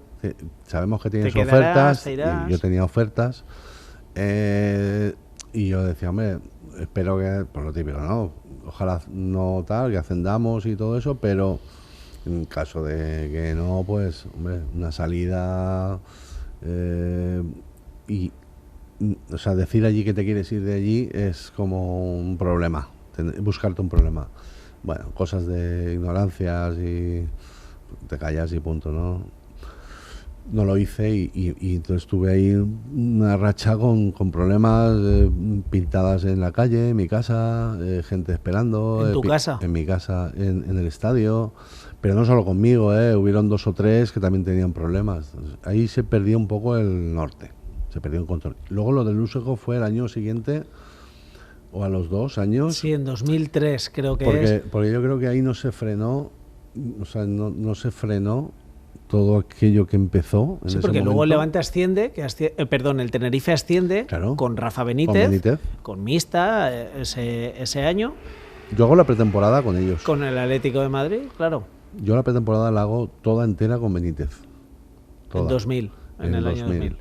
Sabemos que tienes ofertas, y yo tenía ofertas, y yo decía, hombre, espero que, por lo típico, ¿no? Ojalá no tal, que ascendamos y todo eso, pero en caso de que no, pues, hombre, una salida, o sea, decir allí que te quieres ir de allí es como un problema, buscarte un problema. Bueno, cosas de ignorancias y te callas y punto, ¿no? No lo hice y entonces tuve ahí una racha con problemas, pintadas en la calle, en mi casa, gente esperando. ¿En tu casa? En mi casa, en el estadio, pero no solo conmigo, hubieron 2 o 3 que también tenían problemas. Ahí se perdió un poco el norte, se perdió el control. Luego lo del Lusenhoff fue el año siguiente, o a los 2 años. Sí, en 2003 creo que porque yo creo que ahí no se frenó, o sea, no se frenó todo aquello que empezó en sí, ese porque momento. luego el Levante asciende, el Tenerife asciende, claro, con Rafa Benítez, con Mista ese año. Yo hago la pretemporada con ellos. Con el Atlético de Madrid, claro. Yo la pretemporada la hago toda entera con Benítez. Toda. En 2000, en el año 2000.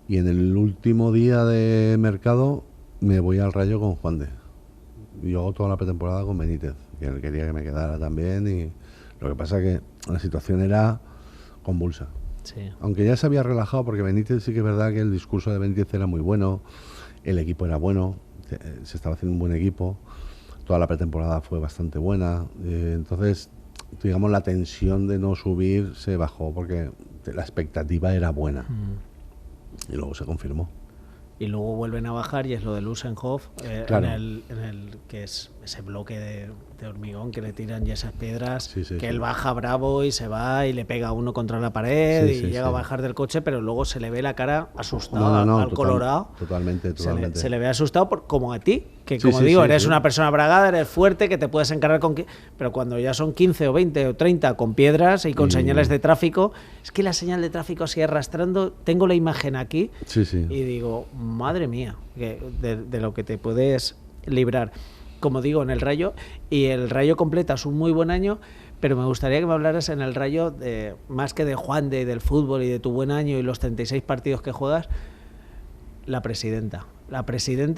Y en el último día de mercado me voy al Rayo con Juan de. Yo hago toda la pretemporada con Benítez, que él quería que me quedara también, y lo que pasa es que la situación era convulsa. Sí. Aunque ya se había relajado, porque Benítez sí que es verdad que el discurso de Benítez era muy bueno, el equipo era bueno, se estaba haciendo un buen equipo, toda la pretemporada fue bastante buena, entonces digamos la tensión de no subir se bajó porque la expectativa era buena y luego se confirmó. Y luego vuelven a bajar y es lo de Lusenhoff, claro. en el que es ese bloque de hormigón que le tiran y esas piedras, sí. Él baja bravo y se va y le pega a uno contra la pared y llega a bajar del coche, pero luego se le ve la cara asustada al Colorado. Totalmente. Se le ve asustado como a ti, que como digo, eres una persona bragada, eres fuerte, que te puedes encargar pero cuando ya son 15 o 20 o 30 con piedras y con señales de tráfico, es que la señal de tráfico así arrastrando, tengo la imagen aquí y digo, madre mía, de lo que te puedes librar. Como digo, en el Rayo, y el Rayo completas un muy buen año, pero me gustaría que me hablaras en el Rayo, más que de Juan de del fútbol y de tu buen año y los 36 partidos que juegas, la presidenta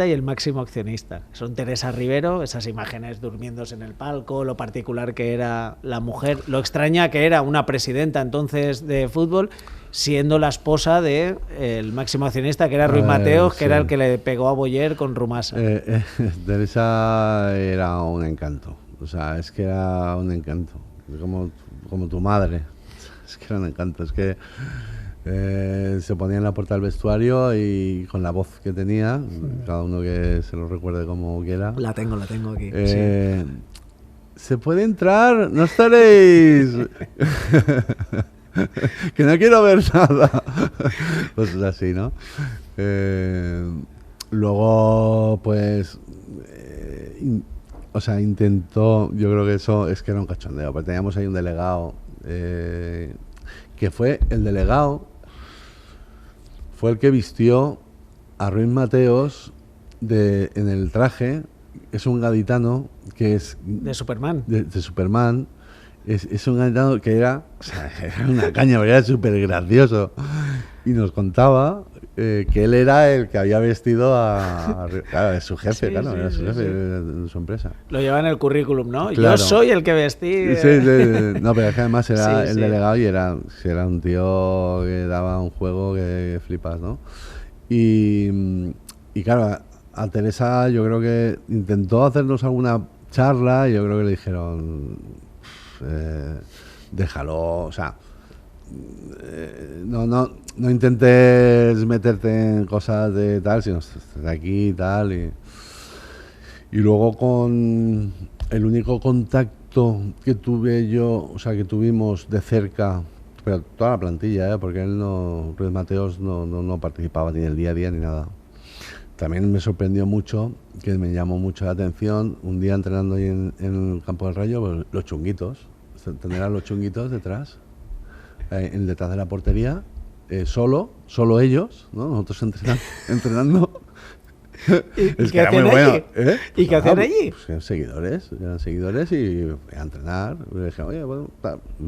y el máximo accionista. Son Teresa Rivero, esas imágenes durmiéndose en el palco, lo particular que era la mujer, lo extraña que era una presidenta entonces de fútbol, siendo la esposa de el máximo accionista, que era Ruiz Mateos, que era el que le pegó a Boyer con Rumasa. Teresa era un encanto. O sea, es que era un encanto. Como tu madre. Es que era un encanto. Es que se ponía en la puerta del vestuario y con la voz que tenía, cada uno que se lo recuerde como quiera. La tengo aquí. ¿Se puede entrar? No estaréis. Que no quiero ver nada. Pues así, ¿no? Luego, pues... o sea, intentó... Yo creo que eso es que era un cachondeo. Porque teníamos ahí un delegado... que fue el delegado... Fue el que vistió a Ruiz Mateos en el traje. Es un gaditano que es... De Superman. De Superman. Es un gaditano que era una caña, pero era súper gracioso. Y nos contaba que él era el que había vestido claro, es su jefe, era su jefe de su empresa. Lo lleva en el currículum, ¿no? Claro. Yo soy el que vestí. Sí. No, pero es que además era el delegado y era un tío que daba un juego que flipas, ¿no? Y claro, a Teresa yo creo que intentó hacernos alguna charla y yo creo que le dijeron... déjalo, o sea, no intentes meterte en cosas de tal, sino de aquí y tal. Y luego con el único contacto que tuve yo, o sea, que tuvimos de cerca, pero toda la plantilla, porque Ruiz Mateos no participaba ni en el día a día ni nada. También me sorprendió mucho, que me llamó mucho la atención, un día entrenando ahí en el campo del Rayo, pues, los chunguitos. Tener a los chunguitos detrás, detrás de la portería, solo ellos, ¿no? Nosotros entrenando. ¿Y qué hacían allí? ¿Y qué hacían allí? Pues eran seguidores y a entrenar. Y le dije, oye, bueno,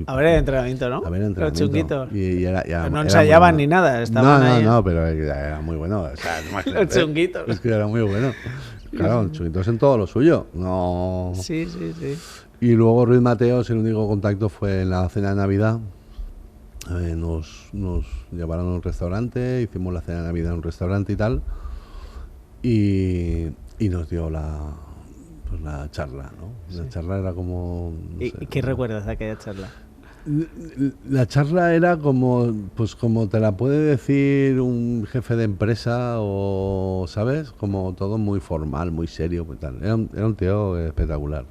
a ver el entrenamiento, ¿no? A ver el entrenamiento. Los chunguitos. No ensayaban ni nada, estaban ahí. No, pero era muy bueno. O sea, los chunguitos. Es que era muy bueno. Claro, los chunguitos en todo lo suyo. No. Sí. Y luego Ruiz Mateos, el único contacto fue en la cena de Navidad. Nos llevaron a un restaurante, hicimos la cena de Navidad en un restaurante y tal. Y nos dio la charla, ¿no? La charla era como... ¿Y qué recuerdas de aquella charla? La charla era como te la puede decir un jefe de empresa o, ¿sabes? Como todo muy formal, muy serio, pues tal. Era un tío espectacular.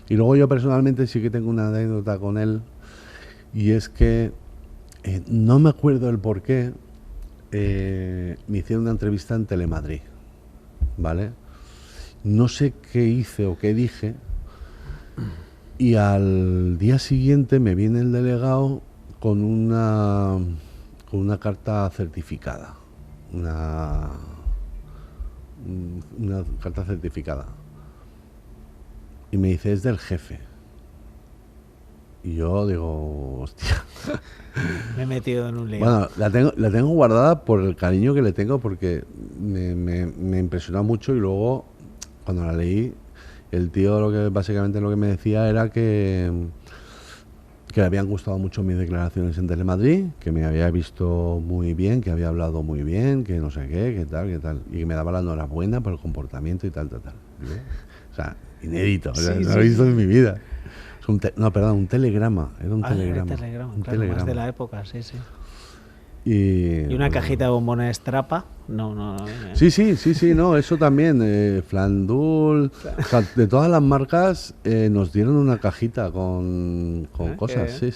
Y luego yo personalmente sí que tengo una anécdota con él, y es que no me acuerdo el por qué, me hicieron una entrevista en Telemadrid, ¿vale? No sé qué hice o qué dije, y al día siguiente me viene el delegado con una carta certificada, una carta certificada. Y me dice, es del jefe. Y yo digo, hostia. Me he metido en un lío. Bueno, la tengo guardada por el cariño que le tengo, porque me impresionó mucho. Y luego, cuando la leí, el tío básicamente lo que me decía era que le habían gustado mucho mis declaraciones en Telemadrid, que me había visto muy bien, que había hablado muy bien, que no sé qué, que tal. Y que me daba la enhorabuena por el comportamiento y tal. O sea, inédito, no lo he visto en mi vida. Es un telegrama. Era un telegrama. Un telegrama. Más de la época, sí. Y una cajita de bombones Trapa. No. Sí, no, eso también. Flandul, o sea, de todas las marcas nos dieron una cajita con cosas. Sí.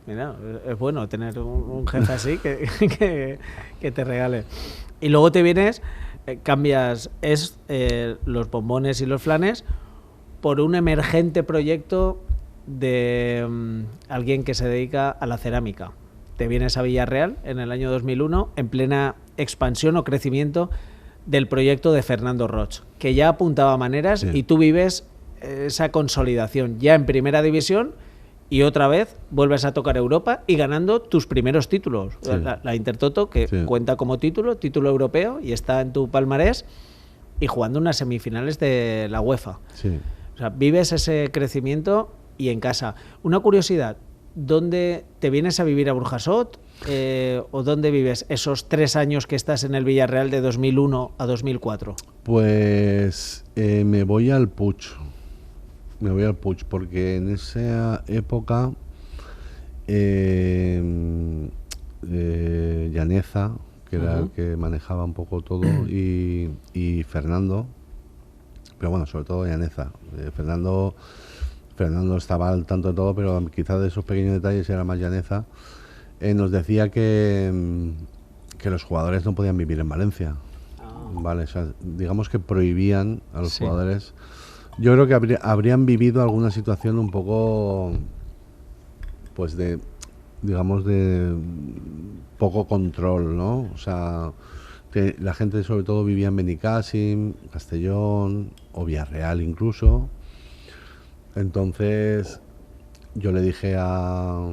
Mira, es bueno tener un jefe así que te regale. Y luego te vienes... cambias los bombones y los flanes por un emergente proyecto de alguien que se dedica a la cerámica. Te vienes a Villarreal en el año 2001 en plena expansión o crecimiento del proyecto de Fernando Roch, que ya apuntaba maneras, y tú vives esa consolidación ya en primera división y otra vez vuelves a tocar Europa y ganando tus primeros títulos. Sí. La Intertoto, que Sí. cuenta como título europeo y está en tu palmarés, y jugando unas semifinales de la UEFA. Sí. O sea, vives ese crecimiento y en casa. Una curiosidad, ¿dónde te vienes a vivir a Burjasot? ¿O dónde vives esos 3 años que estás en el Villarreal de 2001 a 2004? Pues me voy al Puig. Me voy al Puig porque en esa época Llaneza, que era el que manejaba un poco todo, y Fernando, pero bueno, sobre todo Llaneza. Fernando estaba al tanto de todo, pero quizás de esos pequeños detalles era más Llaneza. Nos decía que los jugadores no podían vivir en Valencia. Vale, o sea, digamos que prohibían a los jugadores. Yo creo que habrían vivido alguna situación un poco, pues digamos, de poco control, ¿no? O sea, que la gente sobre todo vivía en Benicàssim, Castellón o Villarreal incluso. Entonces yo le dije a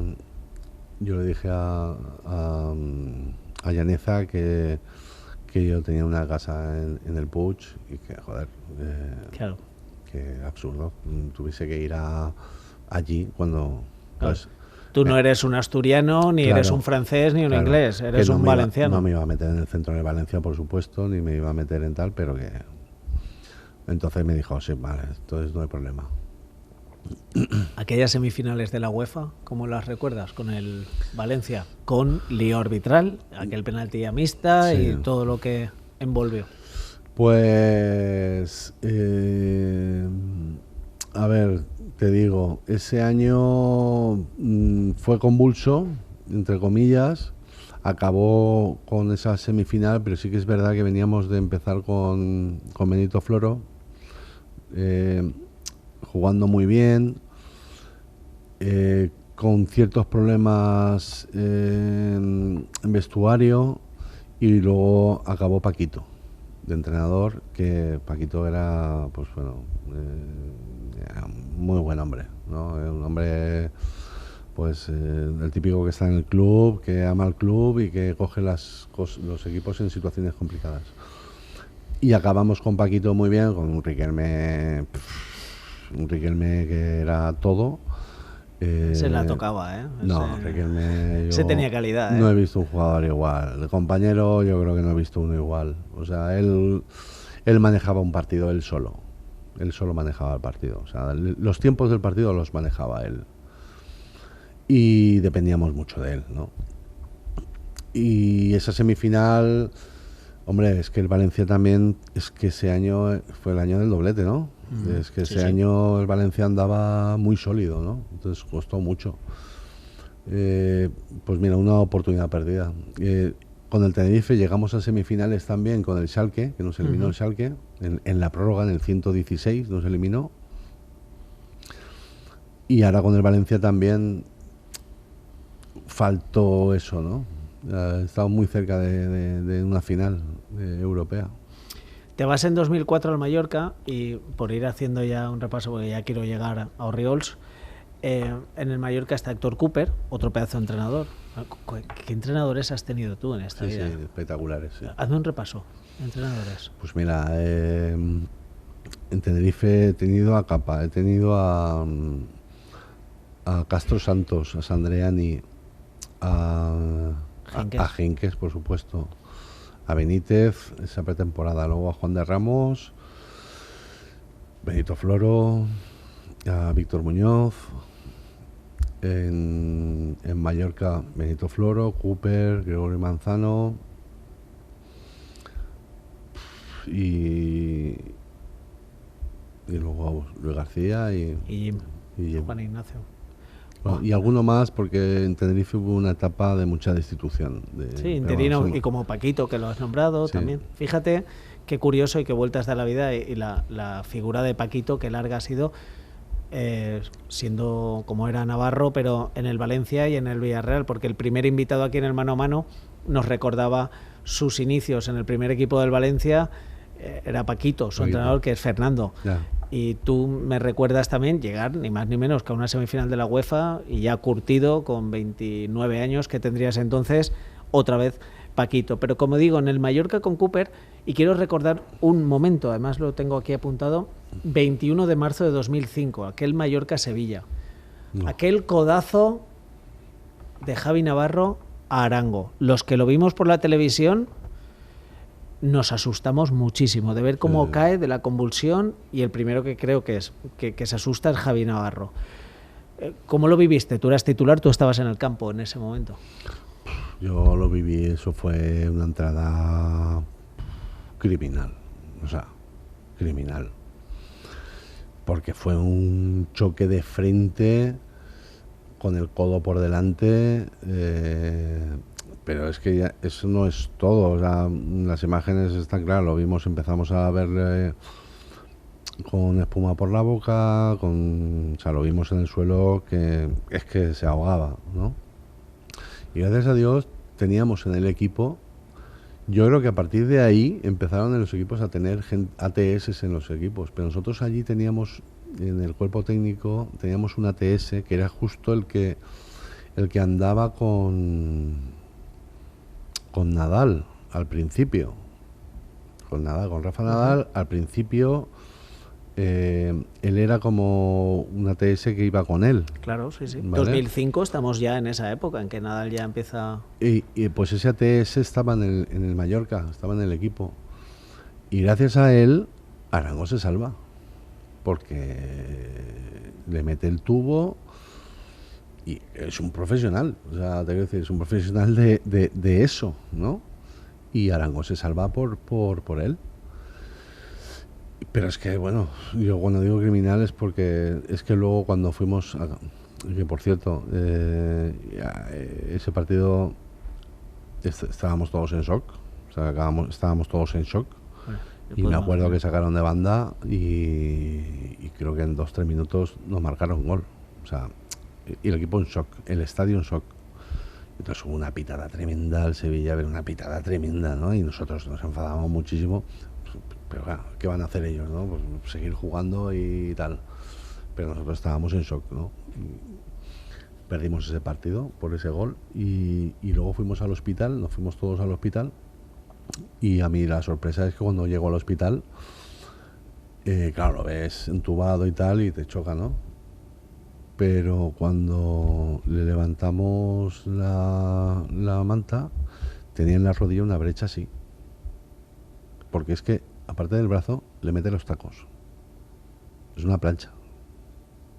Llaneza que yo tenía una casa en el Puig y que, joder, Claro. que absurdo, tuviese que ir allí cuando... Claro. Pues, Tú no eres un asturiano, ni claro, eres un francés, ni un claro, inglés, que eres no un me iba- valenciano. no me iba a meter en el centro de Valencia, por supuesto, ni me iba a meter en tal, pero que... Entonces me dijo, sí, vale, entonces no hay problema. Aquellas semifinales de la UEFA, ¿cómo las recuerdas? Con el Valencia, con lío arbitral, aquel penalti a mixta Sí. y todo lo que envolvió. Pues, a ver, te digo, ese año fue convulso, entre comillas, acabó con esa semifinal, pero sí que es verdad que veníamos de empezar con Benito Floro, jugando muy bien, con ciertos problemas en vestuario, y luego acabó Paquito de entrenador, que Paquito era, pues bueno, era un muy buen hombre, ¿no? Era un hombre, pues el típico que está en el club, que ama el club y que coge los equipos en situaciones complicadas. Y acabamos con Paquito muy bien, con un Riquelme que era todo. Se la tocaba, ¿eh? No, Riquelme... Ese tenía calidad, ¿eh? No he visto un jugador igual. De compañero yo creo que no he visto uno igual. O sea, él manejaba un partido él solo. Él solo manejaba el partido. O sea, los tiempos del partido los manejaba él. Y dependíamos mucho de él, ¿no? Y esa semifinal... Hombre, es que el Valencia también... Es que ese año fue el año del doblete, ¿no? Es que ese año el Valencia andaba muy sólido, ¿no? Entonces costó mucho. Pues mira, una oportunidad perdida. Con el Tenerife llegamos a semifinales también con el Schalke, que nos eliminó el Schalke. En la prórroga, en el 116, nos eliminó. Y ahora con el Valencia también faltó eso, ¿no? Estamos muy cerca de una final europea. Te vas en 2004 al Mallorca y, por ir haciendo ya un repaso, porque ya quiero llegar a Orriols, en el Mallorca está Héctor Cooper, otro pedazo de entrenador. ¿Qué entrenadores has tenido tú en esta vida? Sí, espectaculares. Sí. Hazme un repaso de entrenadores. Pues mira, en Tenerife he tenido a Capa, he tenido a Castro Santos, a Sandreani, a Henkes, por supuesto, a Benítez, esa pretemporada, luego a Juan de Ramos, Benito Floro, a Víctor Muñoz, en Mallorca Benito Floro, Cooper, Gregorio Manzano y luego Luis García y Juan Ignacio. Bueno, y alguno más, porque en Tenerife hubo una etapa de mucha destitución. Sí, interino, y como Paquito, que lo has nombrado, sí, también. Fíjate qué curioso y qué vueltas da la vida, y la figura de Paquito, qué larga ha sido, siendo como era Navarro, pero en el Valencia y en el Villarreal, porque el primer invitado aquí en el Mano a Mano nos recordaba sus inicios en el primer equipo del Valencia. Era Paquito, su entrenador, que es Fernando. Y tú me recuerdas también llegar ni más ni menos que a una semifinal de la UEFA y ya curtido con 29 años que tendrías entonces, otra vez Paquito. Pero como digo, en el Mallorca con Cooper, y quiero recordar un momento, además lo tengo aquí apuntado, 21 de marzo de 2005, aquel Mallorca-Sevilla. No. Aquel codazo de Javi Navarro a Arango. Los que lo vimos por la televisión nos asustamos muchísimo de ver cómo cae de la convulsión, y el primero que creo que se asusta es Javi Navarro. ¿Cómo lo viviste? Tú eras titular, tú estabas en el campo en ese momento. Yo lo viví, eso fue una entrada criminal, o sea, criminal. Porque fue un choque de frente con el codo por delante, pero es que ya, eso no es todo. O sea, las imágenes están claras, lo vimos, empezamos a ver con espuma por la boca, o sea, lo vimos en el suelo, que es que se ahogaba, ¿no? Y gracias a Dios teníamos en el equipo, yo creo que a partir de ahí empezaron en los equipos a tener ATS en los equipos, pero nosotros allí teníamos, en el cuerpo técnico, teníamos un ATS que era justo el que andaba con Nadal al principio. Con Rafa Nadal al principio. Él era como un ATS que iba con él. Claro, sí, sí. ¿Vale? 2005 estamos ya en esa época en que Nadal ya empieza... Y pues ese ATS estaba en el Mallorca, estaba en el equipo. Y gracias a él, Arango se salva. Porque le mete el tubo y es un profesional. O sea, te quiero decir, es un profesional de eso, ¿no? Y Arango se salva por él. Pero es que, bueno, yo cuando digo criminal es porque es que luego cuando fuimos, que por cierto, ese partido estábamos todos en shock, o sea, estábamos todos en shock. Bueno, y me acuerdo que sacaron de banda y creo que en 2-3 minutos nos marcaron gol. O sea, y el equipo en shock, el estadio en shock. Entonces hubo una pitada tremenda, el Sevilla era una pitada tremenda, ¿no? Y nosotros nos enfadamos muchísimo. Pero claro, ¿qué van a hacer ellos, no? Pues seguir jugando y tal. Pero nosotros estábamos en shock, ¿no? Perdimos ese partido por ese gol y luego fuimos al hospital, nos fuimos todos al hospital, y a mí la sorpresa es que cuando llego al hospital, claro, lo ves entubado y tal y te choca, ¿no? Pero cuando le levantamos la manta, tenía en la rodilla una brecha así. Porque es que, aparte del brazo, le mete los tacos. Es una plancha.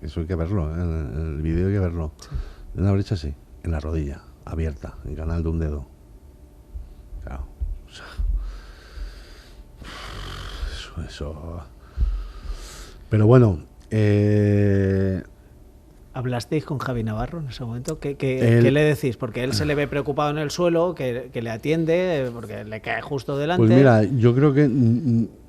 Eso hay que verlo, ¿eh? En el vídeo hay que verlo. Sí. Una brecha así, en la rodilla, abierta, en canal de un dedo. Claro. O sea, eso. Pero bueno, ¿hablasteis con Javi Navarro en ese momento? ¿Qué le decís? Porque él se le ve preocupado en el suelo, que le atiende, porque le cae justo delante. Pues mira, yo creo que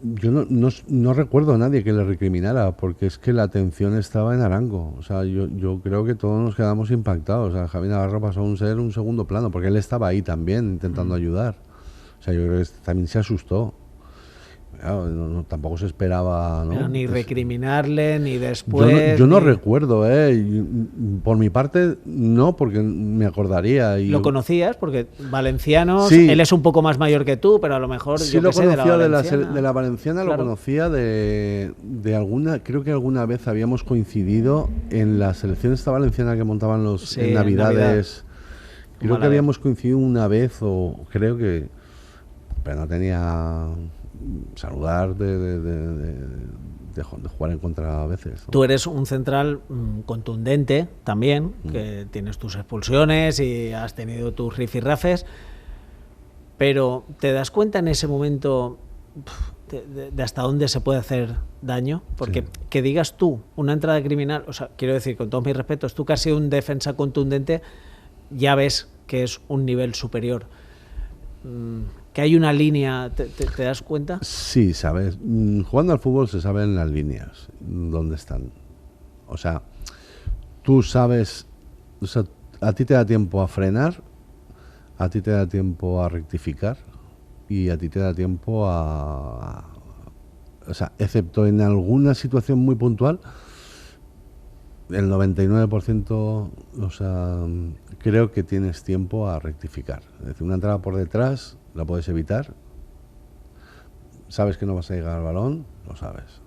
yo no recuerdo a nadie que le recriminara, porque es que la atención estaba en Arango. O sea, yo creo que todos nos quedamos impactados. O sea, Javi Navarro pasó a ser un segundo plano, porque él estaba ahí también intentando ayudar. O sea, yo creo que también se asustó. Claro, tampoco se esperaba, ¿no? Pero ni recriminarle, ni después... Yo no recuerdo, por mi parte no, porque me acordaría. ¿Lo conocías? Porque valencianos, sí. Él es un poco más mayor que tú, pero a lo mejor... Sí, lo conocía de la valenciana, claro. Lo conocía de alguna... Creo que alguna vez habíamos coincidido en la selección esta valenciana que montaban en Navidades. Creo que habíamos coincidido una vez, o creo que... Pero no tenía... saludar de jugar en contra a veces, ¿no? Tú eres un central contundente también, que tienes tus expulsiones y has tenido tus rifirrafes, pero ¿te das cuenta en ese momento de hasta dónde se puede hacer daño? Porque que digas tú, una entrada criminal, o sea, quiero decir, con todos mis respetos, tú que has sido un defensa contundente, ya ves que es un nivel superior. Que hay una línea, ¿te das cuenta? Sí, sabes. Jugando al fútbol se saben las líneas, dónde están. O sea, tú sabes, o sea, a ti te da tiempo a frenar, a ti te da tiempo a rectificar y a ti te da tiempo a O sea, excepto en alguna situación muy puntual, el 99%, o sea, creo que tienes tiempo a rectificar. Es decir, una entrada por detrás la puedes evitar. Sabes que no vas a llegar al balón, lo sabes.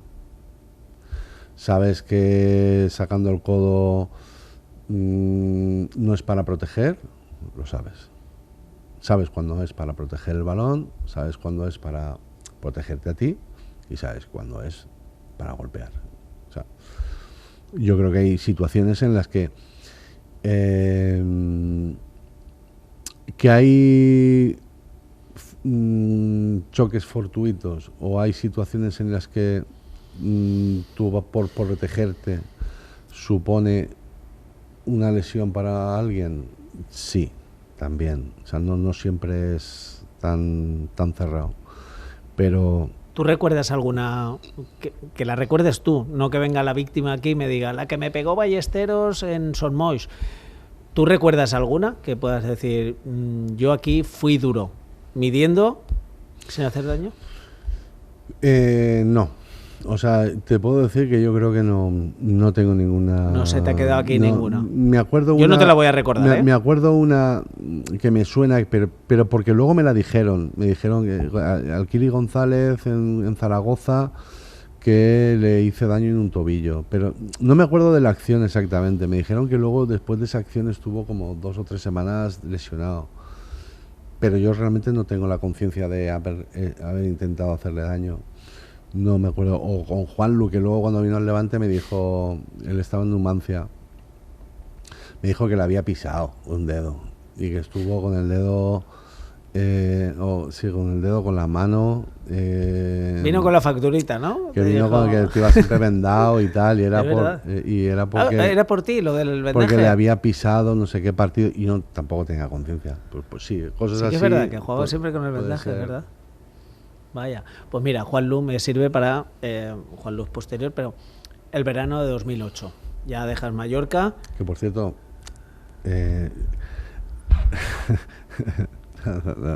Sabes que sacando el codo no es para proteger, lo sabes. Sabes cuándo es para proteger el balón, sabes cuándo es para protegerte a ti y sabes cuándo es para golpear. O sea, yo creo que hay situaciones en las que hay choques fortuitos o hay situaciones en las que tú por protegerte supone una lesión para alguien, sí, también. O sea, no siempre es tan cerrado. Pero ¿tú recuerdas alguna que la recuerdes tú? No que venga la víctima aquí y me diga, la que me pegó Ballesteros en Son Moix. ¿Tú recuerdas alguna que puedas decir, yo aquí fui duro, midiendo sin hacer daño? No. O sea, te puedo decir que yo creo que no tengo ninguna... No se te ha quedado aquí ninguna. Me acuerdo yo una, no te la voy a recordar, me acuerdo una que me suena, pero porque luego me la dijeron. Me dijeron que al Kili González en Zaragoza que le hice daño en un tobillo. Pero no me acuerdo de la acción exactamente. Me dijeron que luego después de esa acción estuvo como 2 o 3 semanas lesionado. Pero yo realmente no tengo la conciencia de haber intentado hacerle daño. No me acuerdo. O con Juanlu, que luego cuando vino al Levante me dijo, él estaba en Numancia, me dijo que le había pisado un dedo y que estuvo con el dedo, con el dedo, con la mano. Vino con la facturita, ¿no? Que vino con que iba siempre vendado y tal, y era porque... era por ti, lo del vendaje. Porque le había pisado no sé qué partido y no tampoco tenía conciencia. Pues sí, cosas sí, así. Es verdad, que jugaba siempre con el vendaje, ¿verdad? Vaya, pues mira, Juanlu me sirve para Juanlu posterior, pero el verano de 2008. Ya dejas Mallorca. Que por cierto,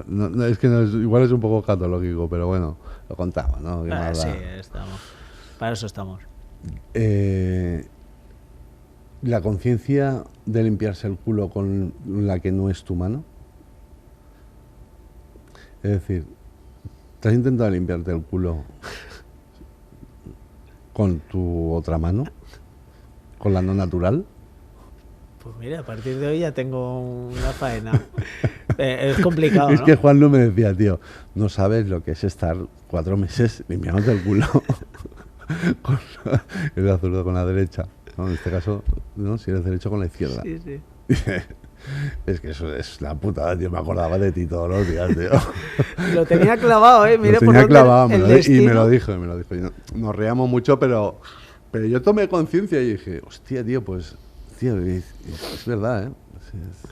no, es que igual es un poco catológico, pero bueno, lo contamos, ¿no? Sí, estamos. Para eso estamos. La conciencia de limpiarse el culo con la que no es tu mano. Es decir, ¿te has intentado limpiarte el culo con tu otra mano? ¿Con la no natural? Pues mira, a partir de hoy ya tengo una faena. Es complicado, Es ¿no? que Juanlu me decía, tío, no sabes lo que es estar 4 meses limpiándote el culo con el zurdo con la derecha. ¿No? En este caso, ¿no? Si eres derecho con la izquierda. Sí, sí. Es que eso es la putada, tío. Me acordaba de ti todos los días, tío. Lo tenía clavado, ¿eh? Mira, lo tenía clavado, y me lo dijo. Nos reíamos mucho, pero yo tomé conciencia y dije, hostia, tío, pues, tío, es verdad, ¿eh?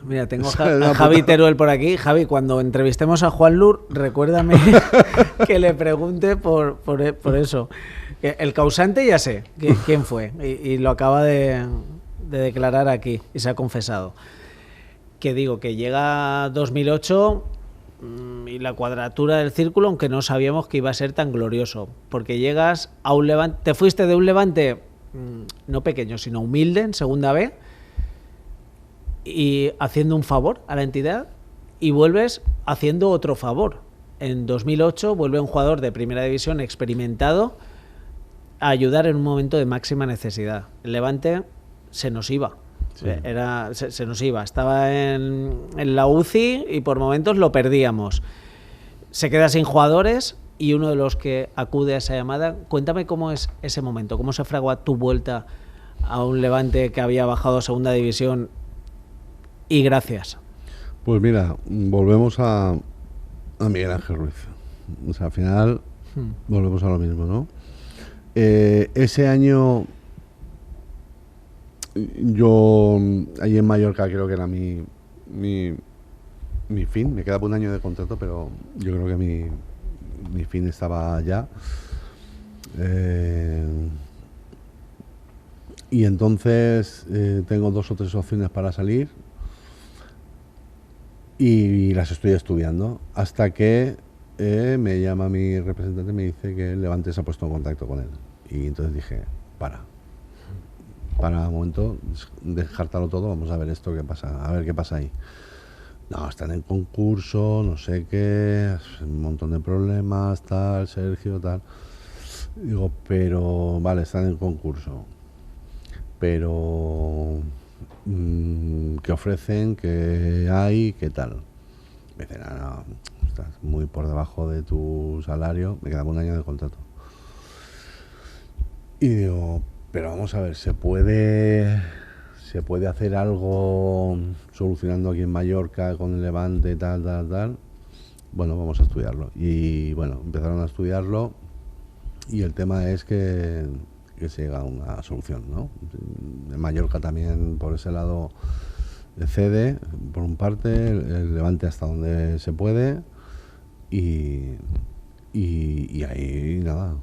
Mira, tengo a Javi Teruel por aquí. Javi, cuando entrevistemos a Juanlu, recuérdame que le pregunte por eso. El causante ya sé quién fue y lo acaba de declarar aquí y se ha confesado. Que digo, que llega 2008 y la cuadratura del círculo, aunque no sabíamos que iba a ser tan glorioso, porque llegas a un Levante, te fuiste de un Levante no pequeño, sino humilde en segunda B, y haciendo un favor a la entidad, y vuelves haciendo otro favor. En 2008 vuelve un jugador de primera división experimentado a ayudar en un momento de máxima necesidad. El Levante se nos iba. Sí. Se nos iba. Estaba en la UCI y por momentos lo perdíamos. Se queda sin jugadores y uno de los que acude a esa llamada, cuéntame cómo es ese momento, cómo se fragua tu vuelta a un Levante que había bajado a segunda división. Y gracias. Pues mira, volvemos a Miguel Ángel Ruiz. O sea, al final volvemos a lo mismo, ¿no? Ese año yo allí en Mallorca creo que era mi fin. Me quedaba un año de contrato, pero yo creo que mi fin estaba ya. Y entonces tengo 2 o 3 opciones para salir y las estoy estudiando hasta que me llama mi representante y me dice que el Levante se ha puesto en contacto con él. Y entonces dije, para un momento, dejártalo todo, vamos a ver esto qué pasa, a ver qué pasa ahí. No, están en concurso, no sé qué, un montón de problemas, tal, Sergio, tal. Digo, pero, vale, están en concurso, pero ¿qué ofrecen? ¿Qué hay? ¿Qué tal? Me dicen, no, estás muy por debajo de tu salario, me quedaba un año de contrato. Y digo, pero vamos a ver, ¿se puede hacer algo solucionando aquí en Mallorca con el Levante, tal? Bueno, vamos a estudiarlo. Y bueno, empezaron a estudiarlo y el tema es que se llega a una solución, ¿no? En Mallorca también, por ese lado, cede, por un parte, el Levante hasta donde se puede y ahí, nada,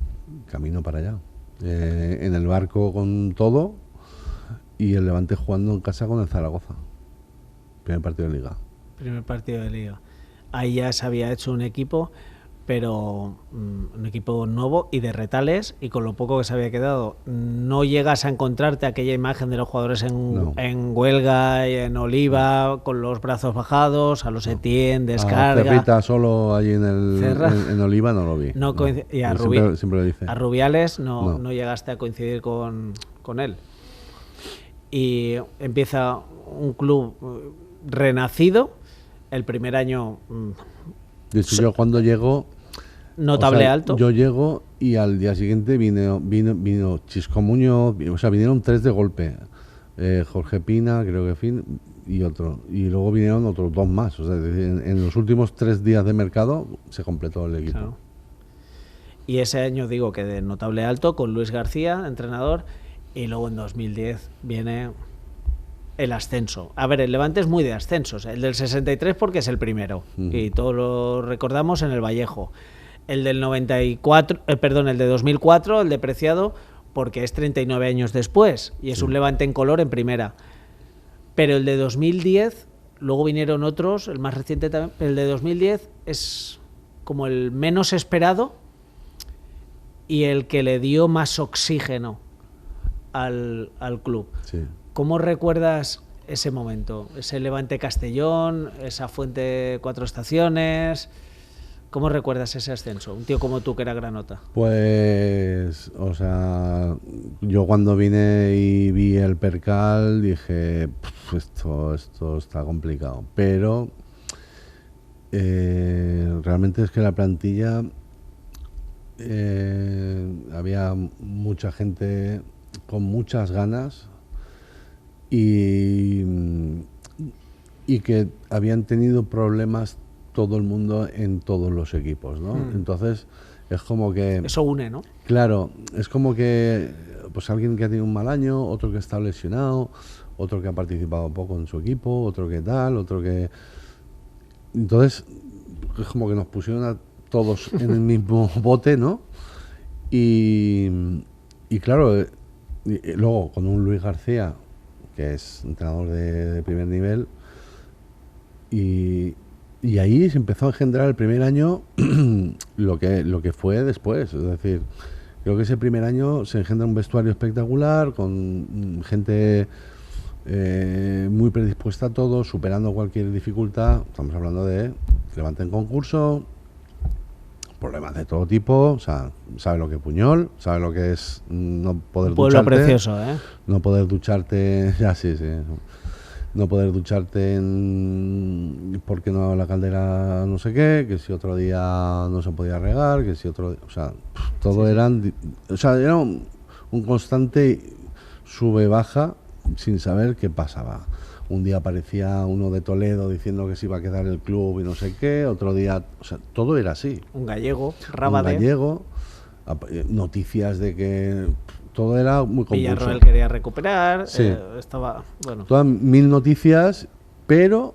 camino para allá. En el barco con todo y el Levante jugando en casa con el Zaragoza. Primer partido de Liga. Primer partido de Liga. Ahí ya se había hecho un equipo, pero un equipo nuevo y de retales, y con lo poco que se había quedado, no llegas a encontrarte aquella imagen de los jugadores en huelga y en Oliva, con los brazos bajados, a los Etienne, descarga. A Cerrita solo allí en Oliva no lo vi. No. Y a siempre lo dice. A Rubiales no llegaste a coincidir con él. Y empieza un club renacido. El primer año... De hecho, yo cuando llego... Notable alto. Yo llego y al día siguiente vino Chisco Muñoz, o sea, vinieron 3 de golpe. Jorge Pina, creo que y otro. Y luego vinieron otros 2 más. O sea, en los últimos 3 días de mercado se completó el equipo. Claro. Y ese año digo que de notable alto, con Luis García, entrenador, y luego en 2010 viene el ascenso. A ver, el Levante es muy de ascensos. El del 63 porque es el primero, y todos lo recordamos en el Vallejo. El del 94, el de 2004, el de Preciado, porque es 39 años después y es un Levante en color en primera. Pero el de 2010, luego vinieron otros, el más reciente también, pero el de 2010 es como el menos esperado y el que le dio más oxígeno al club. Sí. ¿Cómo recuerdas ese momento? Ese Levante Castellón, esa Fuente 4 Estaciones... ¿Cómo recuerdas ese ascenso? Un tío como tú que era granota. Pues, o sea, yo cuando vine y vi el percal dije, esto está complicado. Pero realmente es que la plantilla, había mucha gente con muchas ganas y que habían tenido problemas todo el mundo en todos los equipos, ¿no? Entonces es como que... Eso une, ¿no? Claro, es como que pues alguien que ha tenido un mal año, otro que está lesionado, otro que ha participado poco en su equipo, otro que tal, otro que... Entonces es como que nos pusieron a todos en el mismo bote, ¿no? Y claro, luego con un Luis García, que es entrenador de primer nivel, y ahí se empezó a engendrar el primer año lo que fue después. Es decir, creo que ese primer año se engendra un vestuario espectacular, con gente muy predispuesta a todo, superando cualquier dificultad. Estamos hablando de Levante en concurso, problemas de todo tipo, o sea, sabe lo que es Puñol, sabe lo que es no poder ducharte. Un pueblo precioso, No poder ducharte, ya sí. No poder ducharte porque no la caldera no sé qué, que si otro día no se podía regar, que si otro... O sea, todo era un constante sube-baja sin saber qué pasaba. Un día aparecía uno de Toledo diciendo que se iba a quedar el club y no sé qué, otro día... O sea, todo era así. Un gallego, Rabade. Un gallego, noticias de que... Todo era muy confuso. Villarroel quería recuperar, sí. Estaba... Bueno. Todas 1000 noticias, pero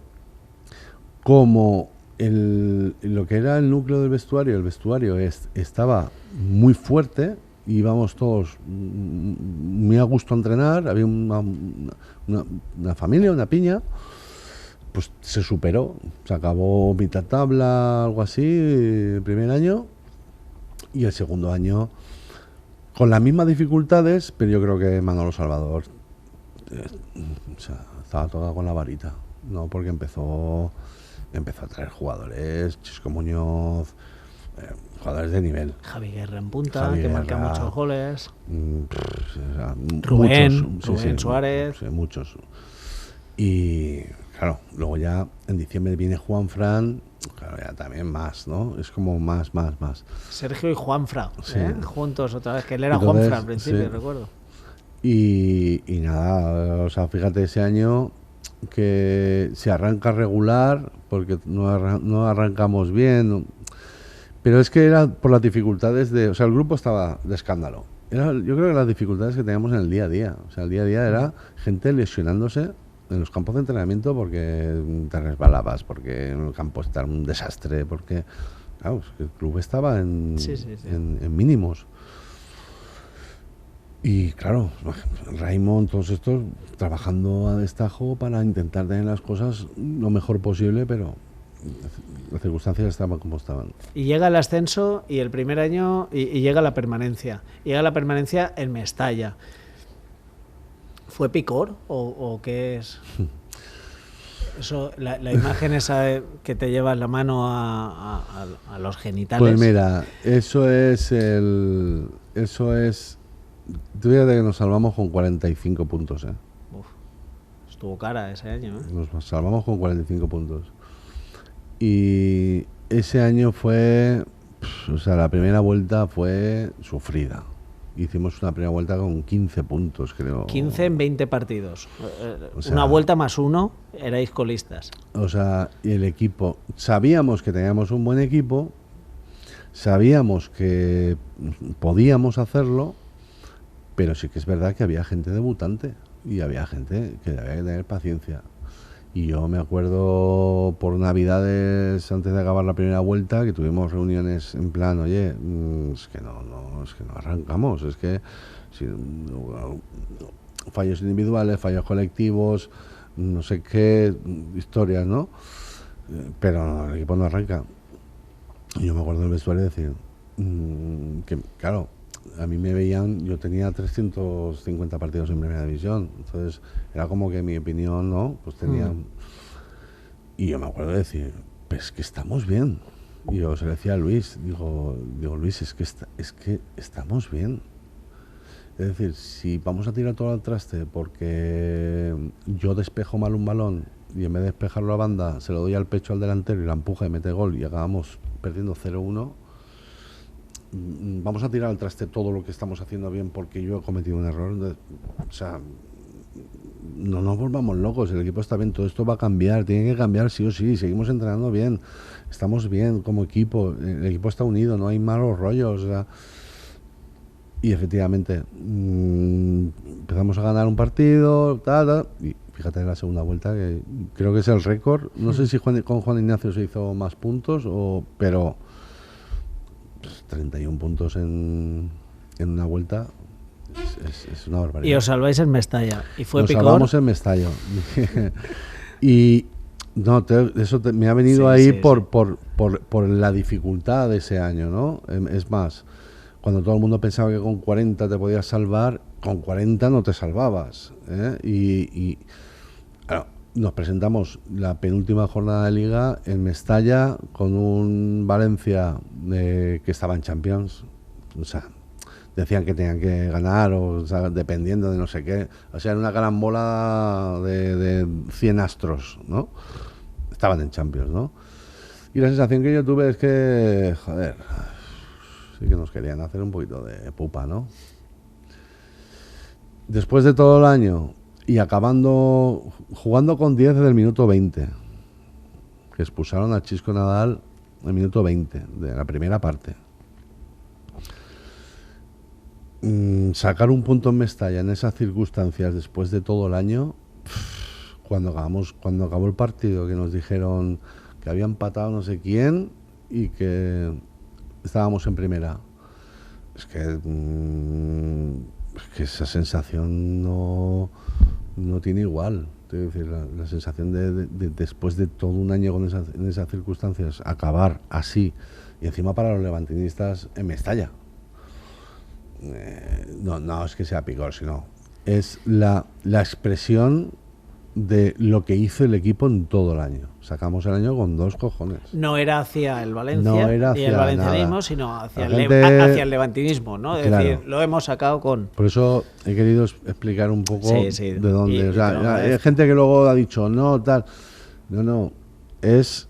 como lo que era el núcleo del vestuario, el vestuario estaba muy fuerte, íbamos todos muy a gusto a entrenar, había una familia, una piña, pues se superó, se acabó mitad tabla, algo así, el primer año, y el segundo año con las mismas dificultades, pero yo creo que Manolo Salvador o sea, estaba toda con la varita, ¿no? Porque empezó a traer jugadores, Chisco Muñoz, jugadores de nivel. Javi Guerra en punta, Javi que marca Guerra, muchos goles. O sea, Rubén muchos, Suárez. Sí, muchos. Y claro, luego ya en diciembre viene Juan Fran, claro, ya también más, ¿no? Es como más. Sergio y Juanfra, Sí. Juntos otra vez, que él era Entonces, Juanfra al principio, sí. recuerdo. Y nada, o sea, fíjate ese año que se arranca regular, porque no arrancamos bien, pero es que era por las dificultades o sea, el grupo estaba de escándalo. Yo creo que las dificultades que teníamos en el día a día, o sea, el día a día era gente lesionándose en los campos de entrenamiento porque te resbalabas, porque en el campo está un desastre, porque claro, es que el club estaba en mínimos. Y claro, Raymond, todos estos trabajando a destajo para intentar tener las cosas lo mejor posible, pero las circunstancias estaban como estaban. Y llega el ascenso y el primer año y llega la permanencia. Llega la permanencia en Mestalla. ¿Fue picor o qué es? Eso, la imagen esa que te llevas la mano a los genitales. Pues mira, eso es fíjate que nos salvamos con 45 puntos, ¿eh? Uf, estuvo cara ese año, ¿eh? Nos salvamos con 45 puntos. Y ese año fue, o sea, la primera vuelta fue sufrida. Hicimos una primera vuelta con 15 puntos, creo. 15 en 20 partidos. O sea, una vuelta más uno, erais colistas. O sea, y el equipo, sabíamos que teníamos un buen equipo, sabíamos que podíamos hacerlo, pero sí que es verdad que había gente debutante y había gente que debía tener paciencia. Y yo me acuerdo por Navidades, antes de acabar la primera vuelta, que tuvimos reuniones en plan, oye, es que no arrancamos, es que fallos individuales, fallos colectivos, no sé qué historias, ¿no? Pero el equipo no arranca. Y yo me acuerdo del vestuario decir que, claro, a mí me veían, yo tenía 350 partidos en primera división, entonces era como que mi opinión, ¿no? Pues tenía... Y yo me acuerdo de decir, pues que estamos bien. Y yo se lo decía a Luis, digo Luis, es que estamos bien. Es decir, si vamos a tirar todo al traste porque yo despejo mal un balón y en vez de despejarlo a banda se lo doy al pecho al delantero y la empuja y mete gol y acabamos perdiendo 0-1, vamos a tirar al traste todo lo que estamos haciendo bien porque yo he cometido un error. O sea, no nos volvamos locos, el equipo está bien, todo esto va a cambiar, tiene que cambiar sí o sí, seguimos entrenando bien, estamos bien como equipo, el equipo está unido, no hay malos rollos, o sea, y efectivamente empezamos a ganar un partido, y fíjate en la segunda vuelta, que creo que es el récord, no sé si con Juan Ignacio se hizo más puntos, pero 31 puntos en una vuelta es una barbaridad. Y os salváis en Mestalla. ¿Y fue Nos picor? salvamos en Mestalla. Y no, me ha venido ahí por la dificultad de ese año, ¿no? Es más, cuando todo el mundo pensaba que con 40 te podías salvar, con 40 no te salvabas, ¿eh? Y claro, nos presentamos la penúltima jornada de Liga en Mestalla con un Valencia que estaba en Champions. O sea, decían que tenían que ganar, o sea, dependiendo de no sé qué. O sea, era una carambola de 100 astros, ¿no? Estaban en Champions, ¿no? Y la sensación que yo tuve es que, joder, sí que nos querían hacer un poquito de pupa, ¿no? Después de todo el año y jugando con 10 desde el minuto 20, que expulsaron a Chisco Nadal en el minuto 20 de la primera parte. Sacar un punto en Mestalla en esas circunstancias después de todo el año, cuando acabó el partido, que nos dijeron que había empatado no sé quién y que estábamos en primera, es que esa sensación no tiene igual. Te voy a decir, la sensación de después de todo un año en esas circunstancias, acabar así, y encima para los levantinistas en Mestalla. No es que sea picor, sino es la expresión de lo que hizo el equipo en todo el año. Sacamos el año con 2 cojones. No era hacia el Valencia No era y el hacia valencianismo, nada. sino hacia Gente- el levantinismo, ¿no? Es Claro. decir, lo hemos sacado con... Por eso he querido explicar un poco Sí. de dónde. Y O sea, te lo agradezco. hay gente que luego ha dicho, no, tal. No. Es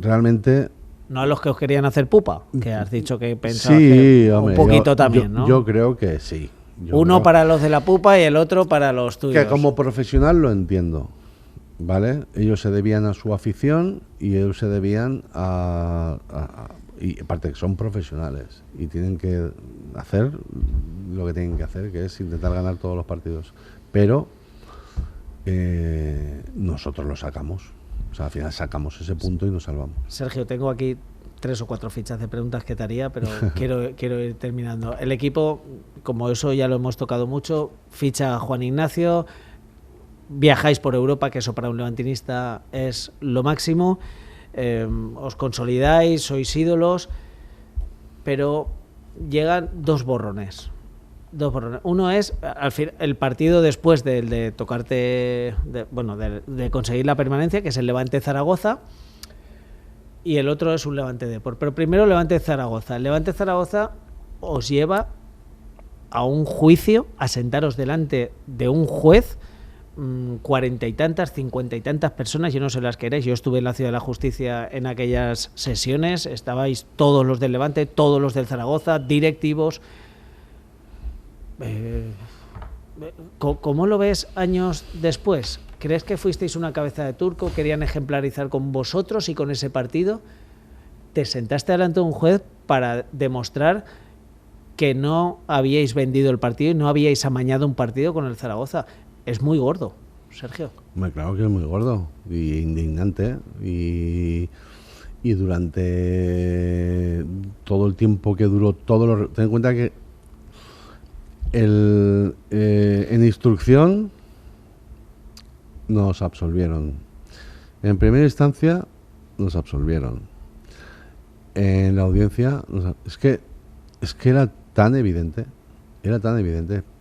realmente... No a los que os querían hacer pupa, que has dicho que pensabas Sí, que hombre. un poquito yo- también, yo- ¿no? Yo creo que sí. Yo Uno creo para los de la pupa y el otro para los tuyos. que como profesional lo entiendo. ¿Vale? Ellos se debían a su afición y ellos se debían y aparte que son profesionales y tienen que hacer lo que tienen que hacer, que es intentar ganar todos los partidos. Pero nosotros lo sacamos. O sea, al final sacamos ese punto y nos salvamos. Sergio, tengo aquí 3 o 4 fichas de preguntas que te haría, pero quiero ir terminando. El equipo, como eso ya lo hemos tocado mucho, ficha a Juan Ignacio, viajáis por Europa, que eso para un levantinista es lo máximo, os consolidáis, sois ídolos, pero llegan 2 borrones. 2 borrones. Uno es al fin, el partido después de tocarte, de conseguir la permanencia, que es el Levante Zaragoza, y el otro es un Levante Depor. Pero primero Levante Zaragoza. El Levante Zaragoza os lleva a un juicio, a sentaros delante de un juez, 40 y tantas, 50 y tantas personas, yo no sé las que erais, yo estuve en la Ciudad de la Justicia en aquellas sesiones, estabais todos los del Levante, todos los del Zaragoza, directivos. ¿Cómo lo ves años después? ¿Crees que fuisteis una cabeza de turco? ¿Querían ejemplarizar con vosotros y con ese partido? ¿Te sentaste delante de un juez para demostrar que no habíais vendido el partido y no habíais amañado un partido con el Zaragoza? Es muy gordo, Sergio. Claro que es muy gordo y indignante. Y durante todo el tiempo que duró, ten en cuenta que en instrucción nos absolvieron. En primera instancia nos absolvieron. En la audiencia es que era tan evidente,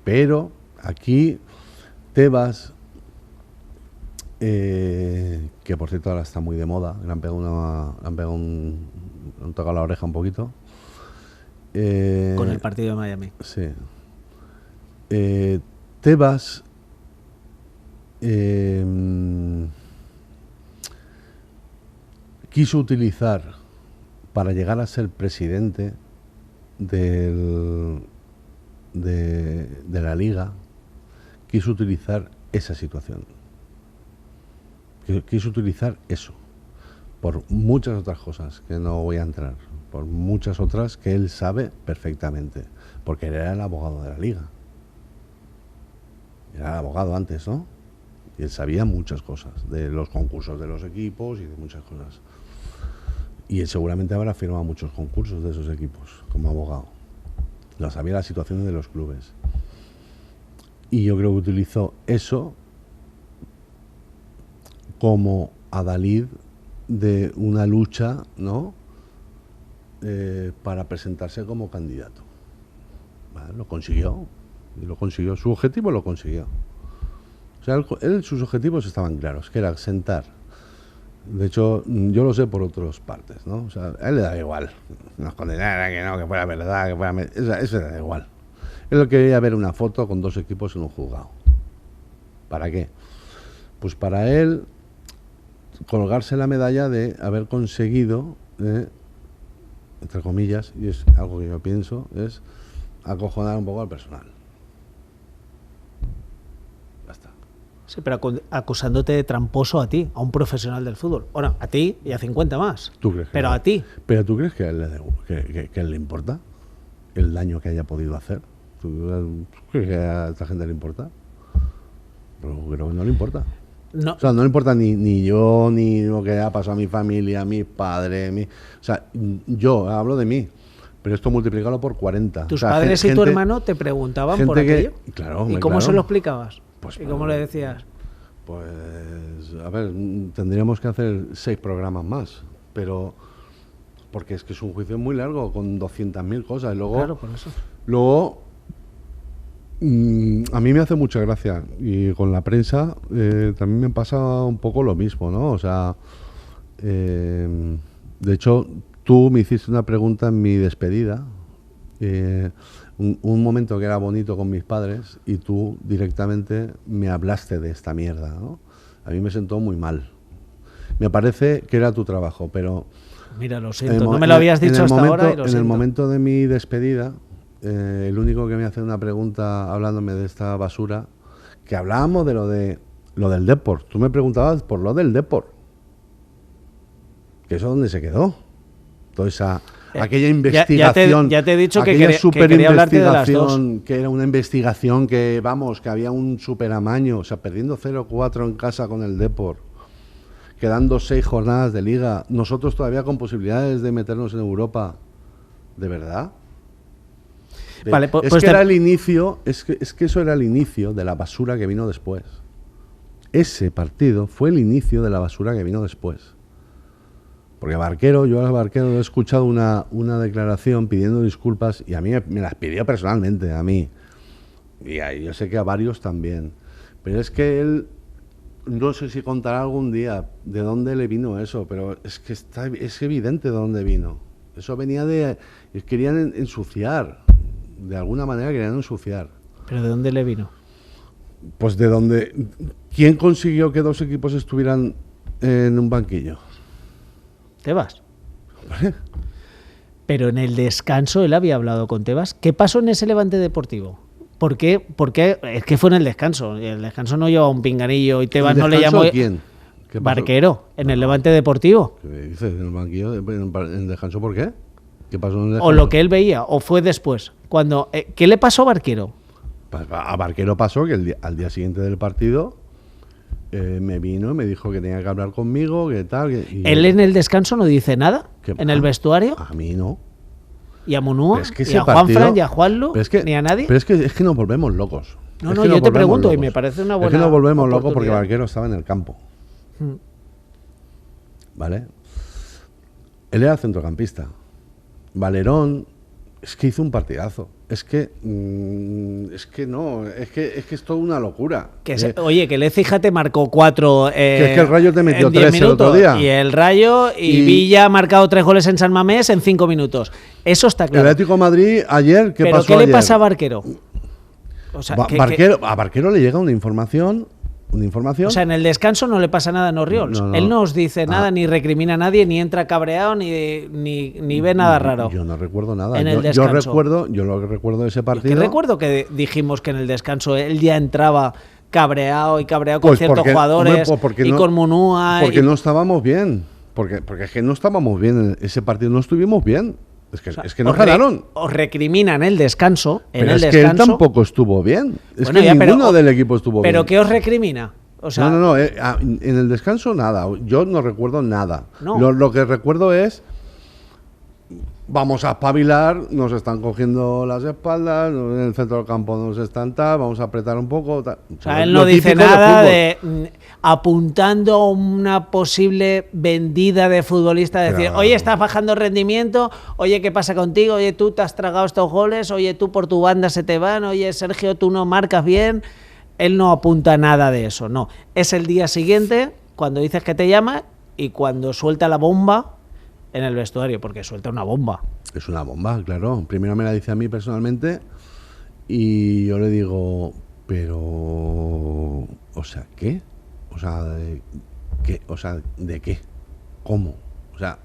pero aquí Tebas, que por cierto ahora está muy de moda, le han tocado la oreja un poquito. Con el partido de Miami. Sí. Tebas quiso utilizar para llegar a ser presidente de la liga, quiso utilizar esa situación. Quiso utilizar eso por muchas otras cosas que no voy a entrar, por muchas otras que él sabe perfectamente, porque él era el abogado de la liga. Era el abogado antes, ¿no? Y él sabía muchas cosas de los concursos de los equipos y de muchas cosas. Y él seguramente habrá firmado muchos concursos de esos equipos como abogado. Lo sabía las situaciones de los clubes. Y yo creo que utilizó eso como adalid de una lucha, ¿no? Para presentarse como candidato. Bueno, lo consiguió. Y lo consiguió. Su objetivo lo consiguió. O sea, sus objetivos estaban claros, que era sentar. De hecho, yo lo sé por otras partes, ¿no? O sea, a él le da igual. Nos condenara, que no, que fuera verdad, que fuera... Eso le da igual. Él quería ver una foto con 2 equipos en un juzgado. ¿Para qué? Pues para él colgarse la medalla de haber conseguido, entre comillas, y es algo que yo pienso, es acojonar un poco al personal. Basta. Sí, pero acusándote de tramposo a ti, a un profesional del fútbol. Bueno, a ti y a 50 más. ¿Tú crees que pero no? A ti. ¿Pero tú crees que a él que a él le importa el daño que haya podido hacer? ¿Tú crees que a esta gente le importa? Pero creo que no le importa. No. O sea, no le importa ni yo, ni lo que ha pasado a mi familia, a mi padre, o sea, yo hablo de mí, pero esto multiplícalo por 40. ¿Tus o sea, padres y tu gente- hermano te preguntaban por gente que- aquello? claro, ¿Y hombre, cómo claro. se lo explicabas? Pues, ¿Y cómo le decías? Pues, a ver, tendríamos que hacer 6 programas más, pero porque es que es un juicio muy largo, con 200.000 cosas. Y luego, Claro, por eso. luego a mí me hace mucha gracia, y con la prensa también me pasa un poco lo mismo, ¿no? O sea, de hecho, tú me hiciste una pregunta en mi despedida, un momento que era bonito con mis padres, y tú directamente me hablaste de esta mierda, ¿no? A mí me sentó muy mal. Me parece que era tu trabajo, pero... Mira, lo siento, no me lo habías dicho hasta ahora y lo En siento. el momento de mi despedida, el único que me hace una pregunta hablándome de esta basura, que hablábamos de lo del Depor. Tú me preguntabas por lo del Depor. ¿Que eso dónde se quedó? Toda esa... aquella investigación, ya te he dicho que aquella quería hablarte de las dos. que era una investigación que, vamos, que había un superamaño, o sea, perdiendo 0-4 en casa con el Depor, quedando 6 jornadas de liga, nosotros todavía con posibilidades de meternos en Europa, ¿de verdad? Vale, es que era el inicio, es que eso era el inicio de la basura que vino después. Ese partido fue el inicio de la basura que vino después. Porque Barquero, yo a Barquero he escuchado una declaración pidiendo disculpas, y a mí me las pidió personalmente, a mí. Y yo sé que a varios también. Pero es que él, no sé si contará algún día de dónde le vino eso, pero es que es evidente de dónde vino. Eso venía de... Querían ensuciar, de alguna manera querían ensuciar. ¿Pero de dónde le vino? Pues de donde... ¿Quién consiguió que 2 equipos estuvieran en un banquillo? Tebas. Pero en el descanso él había hablado con Tebas. ¿Qué pasó en ese Levante Deportivo? ¿Por qué? Es que fue en el descanso. El descanso no llevaba un pinganillo y Tebas no le llamó... ¿Quién? ¿Qué pasó? Barquero, en el Levante Deportivo. ¿Qué me dices? ¿En el banquillo? ¿En el descanso por qué? ¿Qué pasó en el descanso? O lo que él veía, o fue después. Cuando, ¿qué le pasó a Barquero? A Barquero pasó que al día siguiente del partido me vino y me dijo que tenía que hablar conmigo, que tal... ¿Él en el descanso no dice nada? ¿En el vestuario? A mí no. ¿Y a Munúa? Es que ¿Y a Juanfran? ¿Y a Juanlu? ¿Ni a nadie? Pero es que nos volvemos locos. No, yo te pregunto y me parece una buena... Es que nos volvemos locos porque Barquero estaba en el campo. ¿Vale? Él era centrocampista. Valerón es que hizo un partidazo. Es que es toda una locura. Oye, que el Écija te marcó 4 que es que el Rayo te metió 3 el otro día. Y el Rayo y Villa ha marcado 3 goles en San Mamés en 5 minutos. Eso está claro. El Atlético de Madrid ayer, ¿qué pasó? ¿Pero qué le pasa a Barquero? O sea, a Barquero le llega una información. O sea, en el descanso no le pasa nada a Orriols. No. Él no os dice nada, ni recrimina a nadie, ni entra cabreado, ni ve nada raro. Yo no recuerdo nada. En el descanso. Yo lo que recuerdo de ese partido. ¿Qué recuerdo que dijimos que en el descanso él ya entraba cabreado con ciertos jugadores, y con Munúa? Porque no estábamos bien. Porque es que no estábamos bien en ese partido, no estuvimos bien. Es que nos ganaron. Os recriminan el descanso. Pero es que él tampoco estuvo bien. Es que ninguno del equipo estuvo bien. ¿Pero qué os recrimina? O sea, no. En el descanso nada. Yo no recuerdo nada. No. Lo que recuerdo es... Vamos a espabilar, nos están cogiendo las espaldas, en el centro del campo nos están vamos a apretar un poco. O sea, él no dice nada de apuntando a una posible vendida de futbolista, de decir, oye, estás bajando rendimiento, oye, ¿qué pasa contigo? Oye, tú te has tragado estos goles, oye, tú por tu banda se te van, oye, Sergio, tú no marcas bien. Él no apunta nada de eso, no. Es el día siguiente, cuando dices que te llama y cuando suelta la bomba en el vestuario, porque suelta una bomba. Es una bomba, claro. Primero me la dice a mí personalmente y yo le digo, pero... O sea, ¿qué? O sea, ¿qué? O sea, ¿de qué? ¿Cómo? O sea...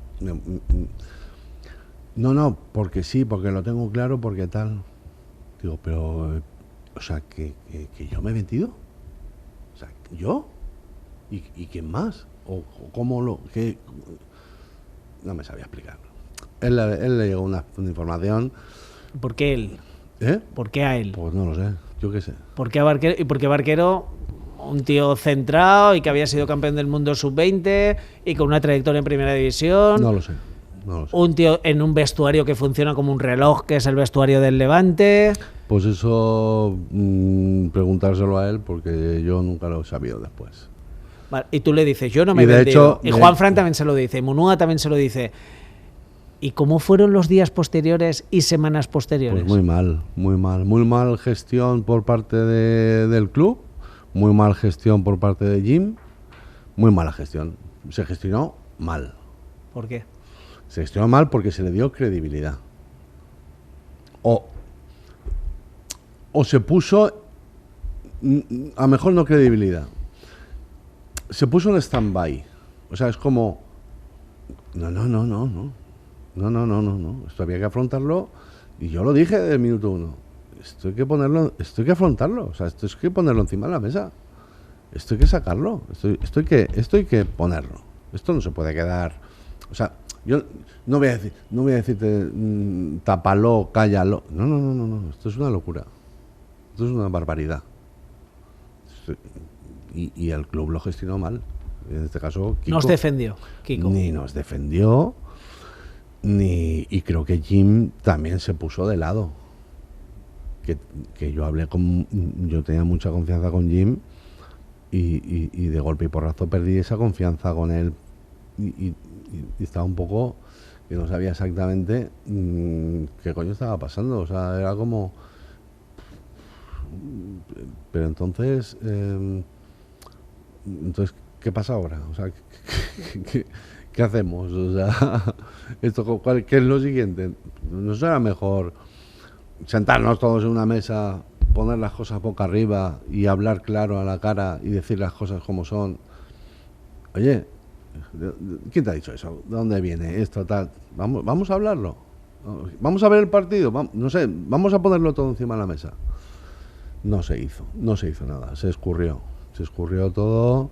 No, porque sí, porque lo tengo claro, porque tal... Digo, pero... O sea, ¿que yo me he metido? O sea, ¿yo? ¿Y quién más? ¿O cómo lo...? ¿Qué? No me sabía explicar. Él le llegó una información. ¿Por qué él? ¿Por qué a él? Pues no lo sé, yo qué sé. ¿Por qué a Barquero? Y porque Barquero, un tío centrado y que había sido campeón del mundo sub-20 y con una trayectoria en primera división. No lo sé. No lo sé. Un tío en un vestuario que funciona como un reloj, que es el vestuario del Levante. Pues eso, preguntárselo a él, porque yo nunca lo he sabido después. Vale, y tú le dices, yo no me Y he de vendido. hecho, Y Juanfran también se lo dice, y Munúa también se lo dice. ¿Y cómo fueron los días posteriores y semanas posteriores? Pues muy mal, muy mal. Muy mal gestión por parte del club, muy mal gestión por parte de Jim, muy mala gestión. Se gestionó mal. ¿Por qué? Se gestionó mal porque se le dio credibilidad. O se puso, a lo mejor no credibilidad, se puso en stand-by. O sea, es como, no, esto había que afrontarlo, y yo lo dije desde el minuto 1. Esto hay que afrontarlo, o sea, esto hay que ponerlo encima de la mesa. Esto hay que sacarlo, esto hay que ponerlo. Esto no se puede quedar, o sea, yo no voy a decirte tápalo, cállalo. No, esto es una locura. Esto es una barbaridad. Y el club lo gestionó mal. En este caso, Kiko Nos defendió, Kiko. ni nos defendió, y creo que Jim también se puso de lado. Que yo tenía mucha confianza con Jim, y de golpe y porrazo perdí esa confianza con él, y estaba un poco que no sabía exactamente qué coño estaba pasando. O sea, era como, pero entonces ¿qué pasa ahora? O sea, ¿qué hacemos? O sea, ¿qué es lo siguiente? ¿No será mejor sentarnos todos en una mesa, poner las cosas boca arriba y hablar claro a la cara y decir las cosas como son? Oye, ¿quién te ha dicho eso? ¿De dónde viene esto, tal? Vamos a hablarlo. Vamos a ver el partido. No sé, vamos a ponerlo todo encima de la mesa. No se hizo nada. Se escurrió todo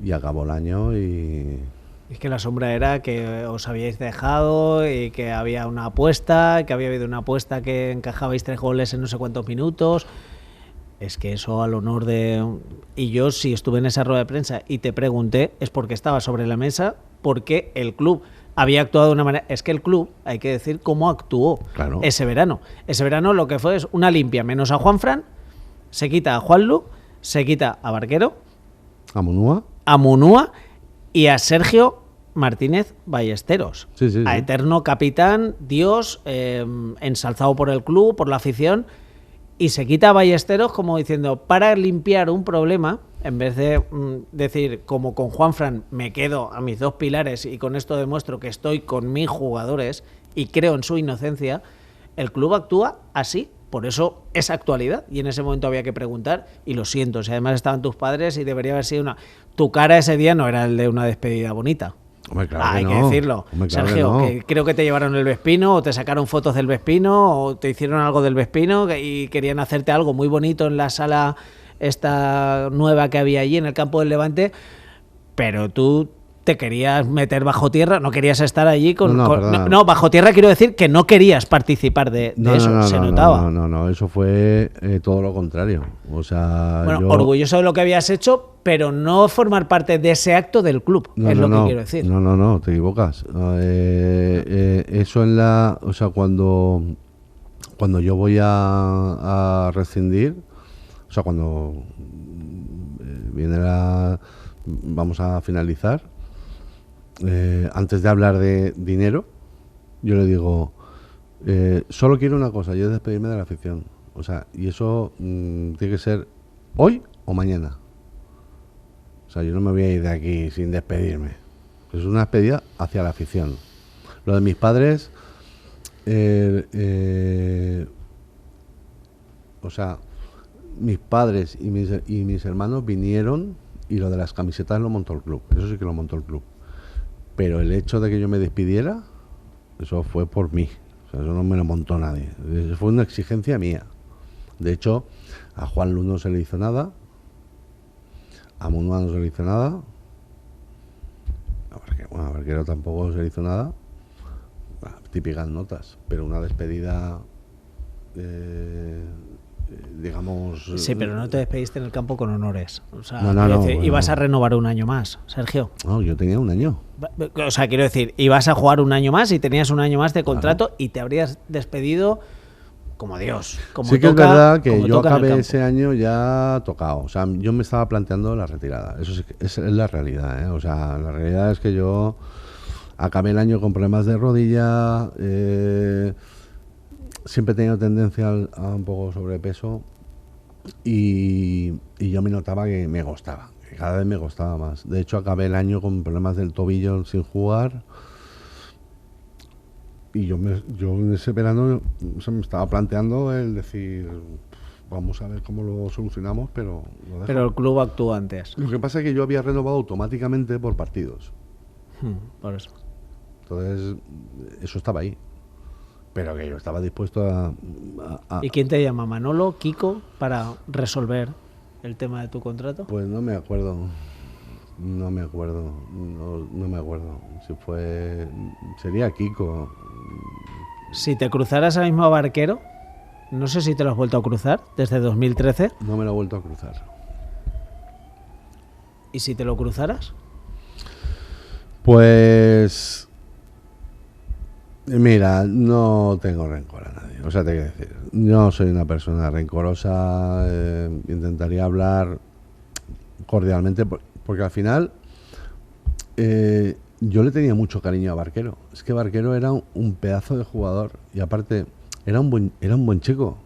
y acabó el año. Y Es que la sombra era que os habíais dejado y que había una apuesta, que había habido una apuesta que encajabais 3 goles en no sé cuántos minutos. Es que eso al honor de... Y yo, si estuve en esa rueda de prensa y te pregunté, es porque estaba sobre la mesa, porque el club había actuado de una manera... Es que el club, hay que decir cómo actuó ese verano. Ese verano lo que fue es una limpia, menos a Juanfran, se quita a Juanlu, se quita a Barquero, a Munúa y a Sergio Martínez Ballesteros. Sí. A eterno capitán, Dios, ensalzado por el club, por la afición... Y se quita a Ballesteros como diciendo, para limpiar un problema, en vez de decir, como con Juanfran, me quedo a mis 2 pilares y con esto demuestro que estoy con mis jugadores y creo en su inocencia, el club actúa así. Por eso es actualidad. Y en ese momento había que preguntar, y lo siento, si además estaban tus padres y debería haber sido una... Tu cara ese día no era el de una despedida bonita. Hombre, claro hay que que no. Decirlo. Hombre, claro Sergio, que no. que creo que te llevaron el Vespino, o te sacaron fotos del Vespino, o te hicieron algo del Vespino, y querían hacerte algo muy bonito en la sala esta nueva que había allí en el campo del Levante, pero tú te querías meter bajo tierra, no querías estar allí no, bajo tierra quiero decir que no querías participar de eso, se notaba. No, eso fue todo lo contrario. O sea, bueno, orgulloso de lo que habías hecho, pero no formar parte de ese acto del club, que quiero decir. No, te equivocas. Eso o sea, cuando yo voy a rescindir, o sea, cuando vamos a finalizar, antes de hablar de dinero, yo le digo, solo quiero una cosa, y es despedirme de la afición. O sea, y eso tiene que ser hoy o mañana. O sea, yo no me voy a ir de aquí sin despedirme. Es una despedida hacia la afición. Lo de mis padres, o sea, mis padres y mis hermanos vinieron, y lo de las camisetas lo montó el club. Eso sí que lo montó el club. Pero el hecho de que yo me despidiera, eso fue por mí. O sea, eso no me lo montó nadie. Eso fue una exigencia mía. De hecho, a Juan Lu no se le hizo nada, a Munúa no se le hizo nada, a Barquero tampoco se le hizo nada. Típicas notas, pero una despedida digamos... Sí, pero no te despediste en el campo con honores. O sea, No, quiero no, decir, bueno. ibas a renovar un año más, Sergio. No, yo tenía un año. O sea, quiero decir, ibas a jugar un año más y tenías un año más de contrato y te habrías despedido como Dios. Como Sí que toca, es verdad que como yo toca en el acabé campo. ese año ya tocado. O sea, yo me estaba planteando la retirada. Eso sí es la realidad, ¿eh? O sea, la realidad es que yo acabé el año con problemas de rodilla. Siempre he tenido tendencia a un poco sobrepeso. Y yo me notaba que me costaba. Que cada vez me costaba más. De hecho, acabé el año con problemas del tobillo sin jugar. Y yo en ese verano me estaba planteando el decir, vamos a ver cómo lo solucionamos, pero lo dejo. Pero el club actuó antes. Lo que pasa es que yo había renovado automáticamente por partidos. Por eso. Entonces, eso estaba ahí. Pero que yo estaba dispuesto a ¿Y quién te llama? ¿Manolo, Kiko, para resolver el tema de tu contrato? Pues no me acuerdo. No me acuerdo. No me acuerdo. Si fue... Sería Kiko. Si te cruzaras ahora mismo a Barquero, no sé si te lo has vuelto a cruzar desde 2013. No me lo he vuelto a cruzar. ¿Y si te lo cruzaras? Pues... Mira, no tengo rencor a nadie. O sea, te quiero decir, no soy una persona rencorosa. Intentaría hablar cordialmente, porque al final yo le tenía mucho cariño a Barquero. Es que Barquero era un pedazo de jugador y aparte era un buen chico.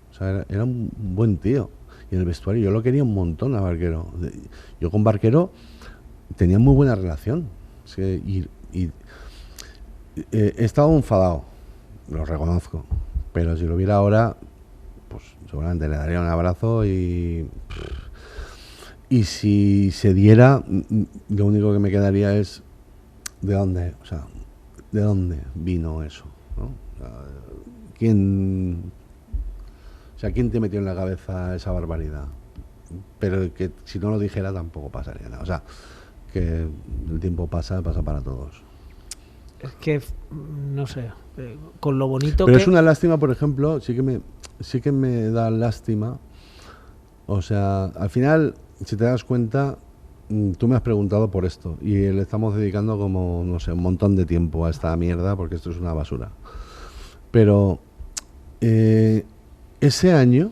O sea, era un buen tío. Y en el vestuario yo lo quería un montón a Barquero. Yo con Barquero tenía muy buena relación. Es que, he estado enfadado, lo reconozco, pero si lo viera ahora, pues seguramente le daría un abrazo y si se diera, lo único que me quedaría es de dónde vino eso, ¿no? ¿Quién te metió en la cabeza esa barbaridad? Pero que si no lo dijera tampoco pasaría nada. O sea, que el tiempo pasa para todos. Es que, no sé, con lo bonito Pero que... es una lástima, por ejemplo, sí que me da lástima. O sea, al final, si te das cuenta, tú me has preguntado por esto y le estamos dedicando como, no sé, un montón de tiempo a esta mierda porque esto es una basura. Pero ese año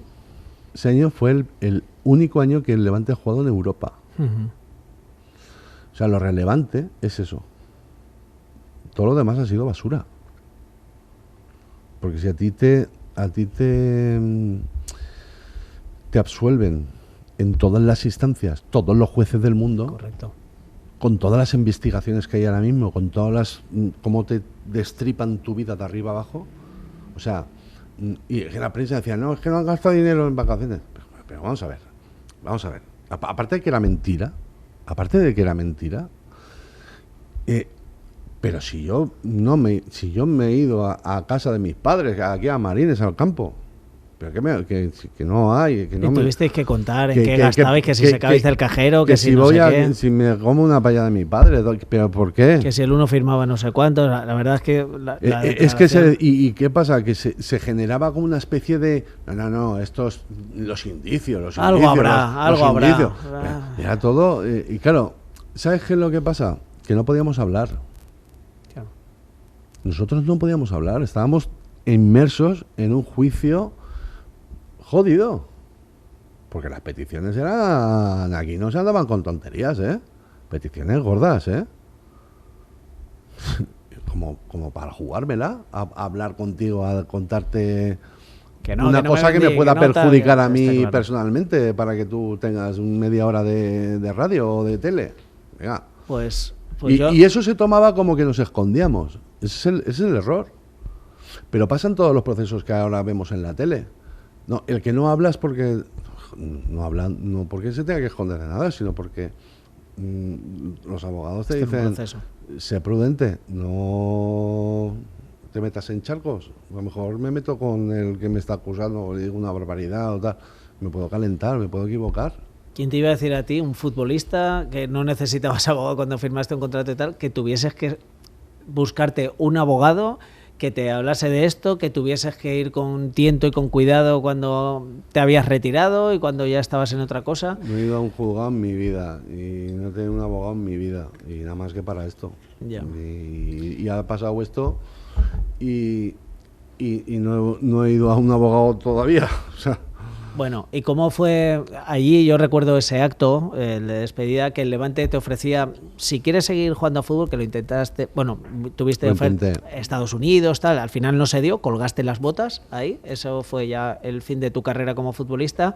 fue el único año que el Levante ha jugado en Europa. O sea, lo relevante es eso. Todo lo demás ha sido basura. Porque si a ti te absuelven en todas las instancias, todos los jueces del mundo, Correcto. con todas las investigaciones que hay ahora mismo, con todas las... cómo te destripan tu vida de arriba abajo, o sea, y la prensa decía, no, es que no han gastado dinero en vacaciones. Pero vamos a ver. Aparte de que era mentira, pero si yo me he ido a casa de mis padres, aquí a Marines, al campo, pero que no hay, que no y me... tuvisteis que contar en qué gastabais, que si sacabais del cajero, que si si no voy sé qué, si me como una paella de mi padre, pero ¿por qué? que si el uno firmaba no sé cuánto. La verdad es que... Es que ¿y qué pasa? Que se generaba como una especie de... No, estos... Los indicios. Algo habrá. Era todo... y claro, ¿sabes qué es lo que pasa? Que no podíamos hablar. Claro. Nosotros no podíamos hablar. Estábamos inmersos en un juicio jodido. Porque las peticiones eran... Aquí no se andaban con tonterías, ¿eh? Peticiones gordas, ¿eh? como para jugármela, a hablar contigo, a contarte una cosa que me pueda perjudicar a mí personalmente, para que tú tengas media hora de radio o de tele. Venga. Pues y eso se tomaba como que nos escondíamos. Ese es el error. Pero pasan todos los procesos que ahora vemos en la tele. No, el que no habla es porque no hablan, no porque se tenga que esconder de nada, sino porque los abogados te dicen, sé prudente, no te metas en charcos. A lo mejor me meto con el que me está acusando o le digo una barbaridad o tal. Me puedo calentar, me puedo equivocar. ¿Quién te iba a decir a ti, un futbolista que no necesitabas abogado cuando firmaste un contrato y tal, que tuvieses que buscarte un abogado que te hablase de esto, que tuvieses que ir con tiento y con cuidado cuando te habías retirado y cuando ya estabas en otra cosa? No he ido a un juzgado en mi vida y no he tenido un abogado en mi vida y nada más que para esto. Ya. Y ha pasado esto y no he ido a un abogado todavía. O sea, Bueno, ¿y cómo fue allí? Yo recuerdo ese acto de despedida que el Levante te ofrecía, si quieres seguir jugando a fútbol, que lo intentaste, bueno, tuviste oferta Estados Unidos, tal, al final no se dio, colgaste las botas ahí, eso fue ya el fin de tu carrera como futbolista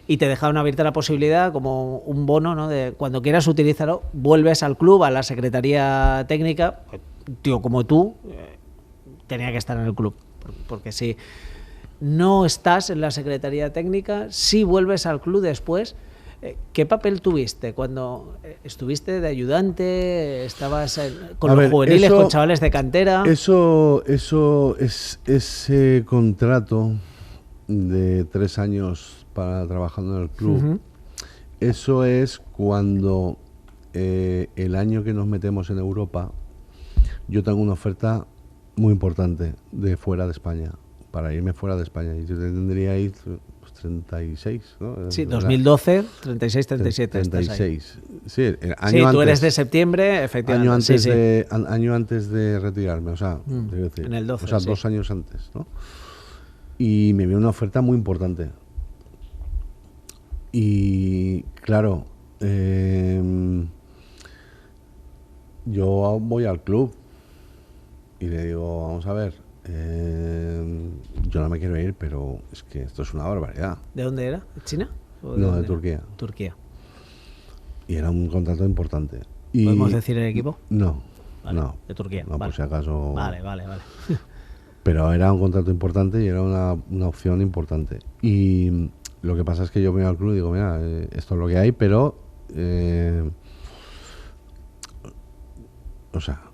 y te dejaron abierta la posibilidad como un bono, ¿no? De cuando quieras utilizarlo, vuelves al club, a la secretaría técnica, tío como tú, tenía que estar en el club, porque sí. No estás en la Secretaría Técnica, sí vuelves al club después. ¿Qué papel tuviste cuando estuviste de ayudante? ¿Estabas con los juveniles, con chavales de cantera? Eso es ese contrato de 3 años para trabajando en el club. Eso es cuando el año que nos metemos en Europa, yo tengo una oferta muy importante de fuera de España. Para irme fuera de España. Y yo tendría ahí pues, 36, ¿no? Sí, 2012, 36, 37. 36. Sí, el año sí, tú antes, eres de septiembre, efectivamente. Año antes de retirarme, o sea, en el 12, o sea, 2 años antes, ¿no? Y me vio una oferta muy importante. Y claro, yo voy al club y le digo, vamos a ver, yo no me quiero ir, pero es que esto es una barbaridad. ¿De dónde era? ¿De China? No, de Turquía. Turquía. Y era un contrato importante. ¿Podemos decir el equipo? No, vale, no. De Turquía. No, vale. por si acaso. Vale. Pero era un contrato importante y era una opción importante. Y lo que pasa es que yo me voy al club y digo, mira, esto es lo que hay, pero... o sea...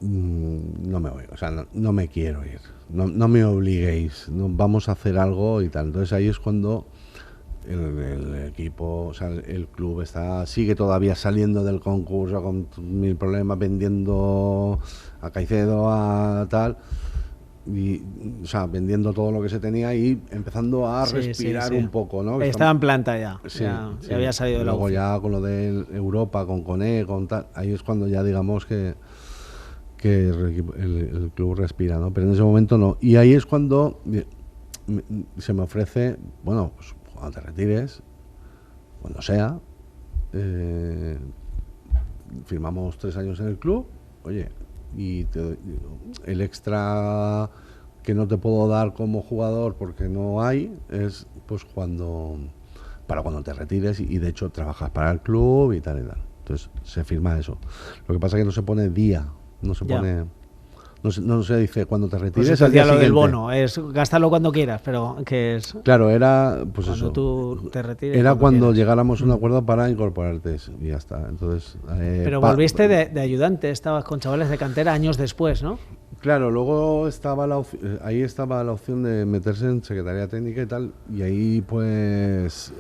no me voy, o sea, no me quiero ir, no me obliguéis, vamos a hacer algo y tal. Entonces ahí es cuando el equipo, o sea, el club sigue todavía saliendo del concurso con 1000 problemas, vendiendo a Caicedo, a tal, y, o sea, vendiendo todo lo que se tenía y empezando a respirar un poco, ¿no? Estaba en planta ya, ya había salido de la luego UCI. Ya con lo de Europa, con Coné, con tal, ahí es cuando ya digamos que el club respira, ¿no? Pero en ese momento no. Y ahí es cuando se me ofrece, bueno, pues cuando te retires, cuando sea, firmamos 3 años en el club, oye, y el extra que no te puedo dar como jugador porque no hay, es pues para cuando te retires y de hecho trabajas para el club y tal y tal. Entonces se firma eso. Lo que pasa es que no se pone día. No se pone, no se dice cuando te retires. Pues al día lo siguiente. del bono, es gástalo cuando quieras, pero que es. Claro, era pues cuando eso. Tú te retires. Era cuando quieras. llegáramos a un acuerdo para incorporarte y ya está. Entonces. Pero volviste de ayudante, estabas con chavales de cantera años después, ¿no? Claro, luego estaba ahí estaba la opción de meterse en Secretaría Técnica y tal, y ahí pues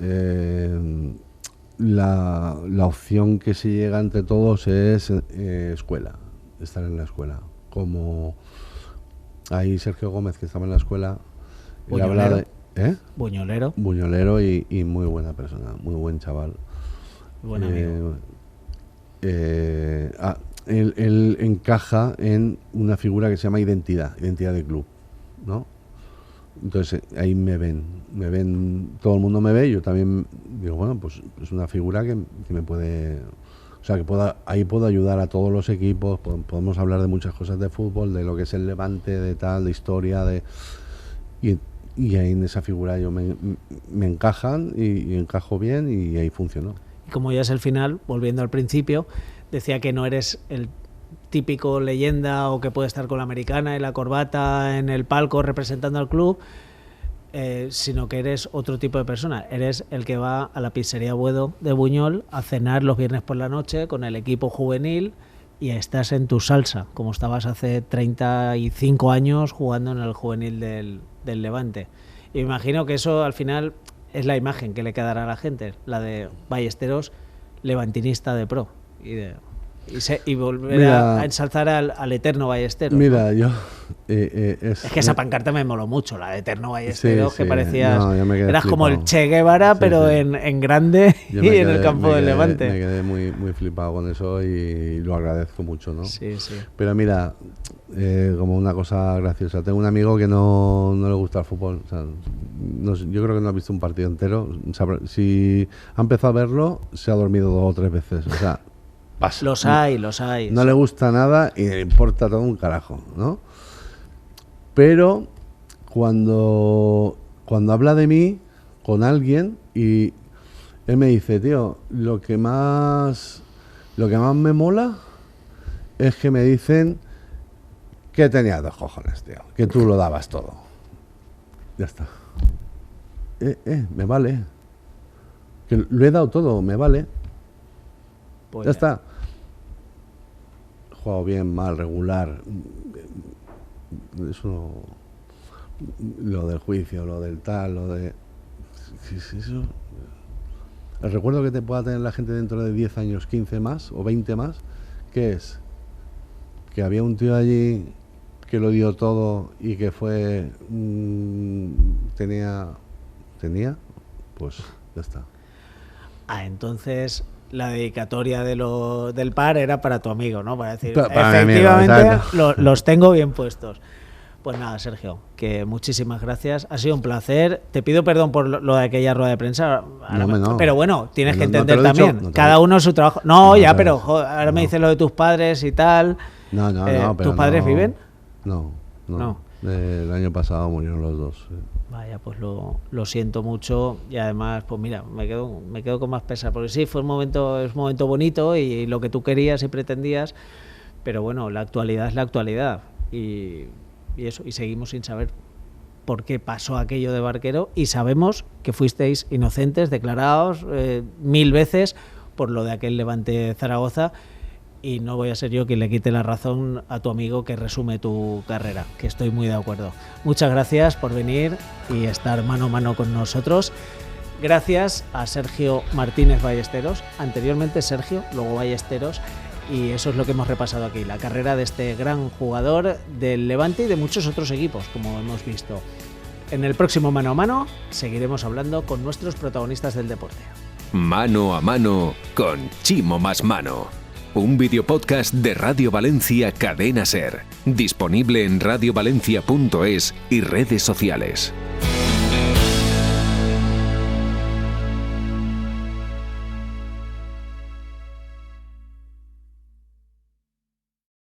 la opción que se llega entre todos es escuela. Estar en la escuela, como ahí Sergio Gómez, que estaba en la escuela, Buñolero. Buñolero. Buñolero y muy buena persona, muy buen chaval. Buen amigo. Él encaja en una figura que se llama identidad de club, ¿no? Entonces ahí me ven, todo el mundo me ve, yo también digo, bueno, pues es una figura que me puede... O sea, que ahí puedo ayudar a todos los equipos, podemos hablar de muchas cosas de fútbol, de lo que es el Levante, de tal, de historia, y ahí en esa figura yo me encajan y encajo bien y ahí funcionó. Y como ya es el final, volviendo al principio, decía que no eres el típico leyenda o que puede estar con la americana y la corbata en el palco representando al club, sino que eres otro tipo de persona. Eres el que va a la pizzería Buedo de Buñol a cenar los viernes por la noche con el equipo juvenil y estás en tu salsa, como estabas hace 35 años jugando en el juvenil del Levante. Y me imagino que eso al final es la imagen que le quedará a la gente, la de Ballesteros levantinista de pro. y volver a ensalzar al eterno Ballesteros. Mira, ¿no? es que esa pancarta me moló mucho, la de eterno Ballesteros, que parecías... No, eras flipado. como el Che Guevara, pero sí. en grande y en el campo del Levante. Me quedé muy, muy flipado con eso y lo agradezco mucho, ¿no? Sí. Pero mira, como una cosa graciosa, tengo un amigo que no le gusta el fútbol. O sea, yo creo que no ha visto un partido entero. Si ha empezado a verlo, se ha dormido 2 o 3 veces. O sea, pasa. Los hay. No le gusta nada y le importa todo un carajo, ¿no? Pero cuando habla de mí con alguien y él me dice, tío, lo que más me mola es que me dicen que tenías 2 cojones, tío, que tú lo dabas todo. Ya está. Me vale. Que lo he dado todo, me vale. Pues ya está. He jugado bien, mal, regular. Eso no, lo del juicio, lo del tal, lo de... Eso, el recuerdo que te pueda tener la gente dentro de 10 años, 15 más o 20 más, ¿qué es? Que había un tío allí que lo dio todo y que fue... tenía, pues ya está. Entonces la dedicatoria del par era para tu amigo, ¿no? Para decir, para efectivamente, mi amigo, los tengo bien puestos. Pues nada, Sergio, que muchísimas gracias. Ha sido un placer. Te pido perdón por lo de aquella rueda de prensa. No. Pero bueno, tienes que No entender te lo he dicho, también. Cada uno su trabajo. Pero joder, ahora me dices lo de tus padres y tal. No, pero ¿tus padres viven? No. El año pasado murieron los 2. Vaya, pues lo siento mucho y además, pues mira, me quedo con más pesar, porque sí, es un momento bonito y lo que tú querías y pretendías, pero bueno, la actualidad es la actualidad y eso, y seguimos sin saber por qué pasó aquello de Barquero y sabemos que fuisteis inocentes, declarados 1000 veces por lo de aquel Levante Zaragoza. Y no voy a ser yo quien le quite la razón a tu amigo que resume tu carrera, que estoy muy de acuerdo. Muchas gracias por venir y estar mano a mano con nosotros. Gracias a Sergio Martínez Ballesteros, anteriormente Sergio, luego Ballesteros, y eso es lo que hemos repasado aquí, la carrera de este gran jugador del Levante y de muchos otros equipos, como hemos visto. En el próximo Mano a Mano seguiremos hablando con nuestros protagonistas del deporte. Mano a Mano con Chimo Más Mano. Un videopodcast de Radio Valencia Cadena SER, disponible en radiovalencia.es y redes sociales.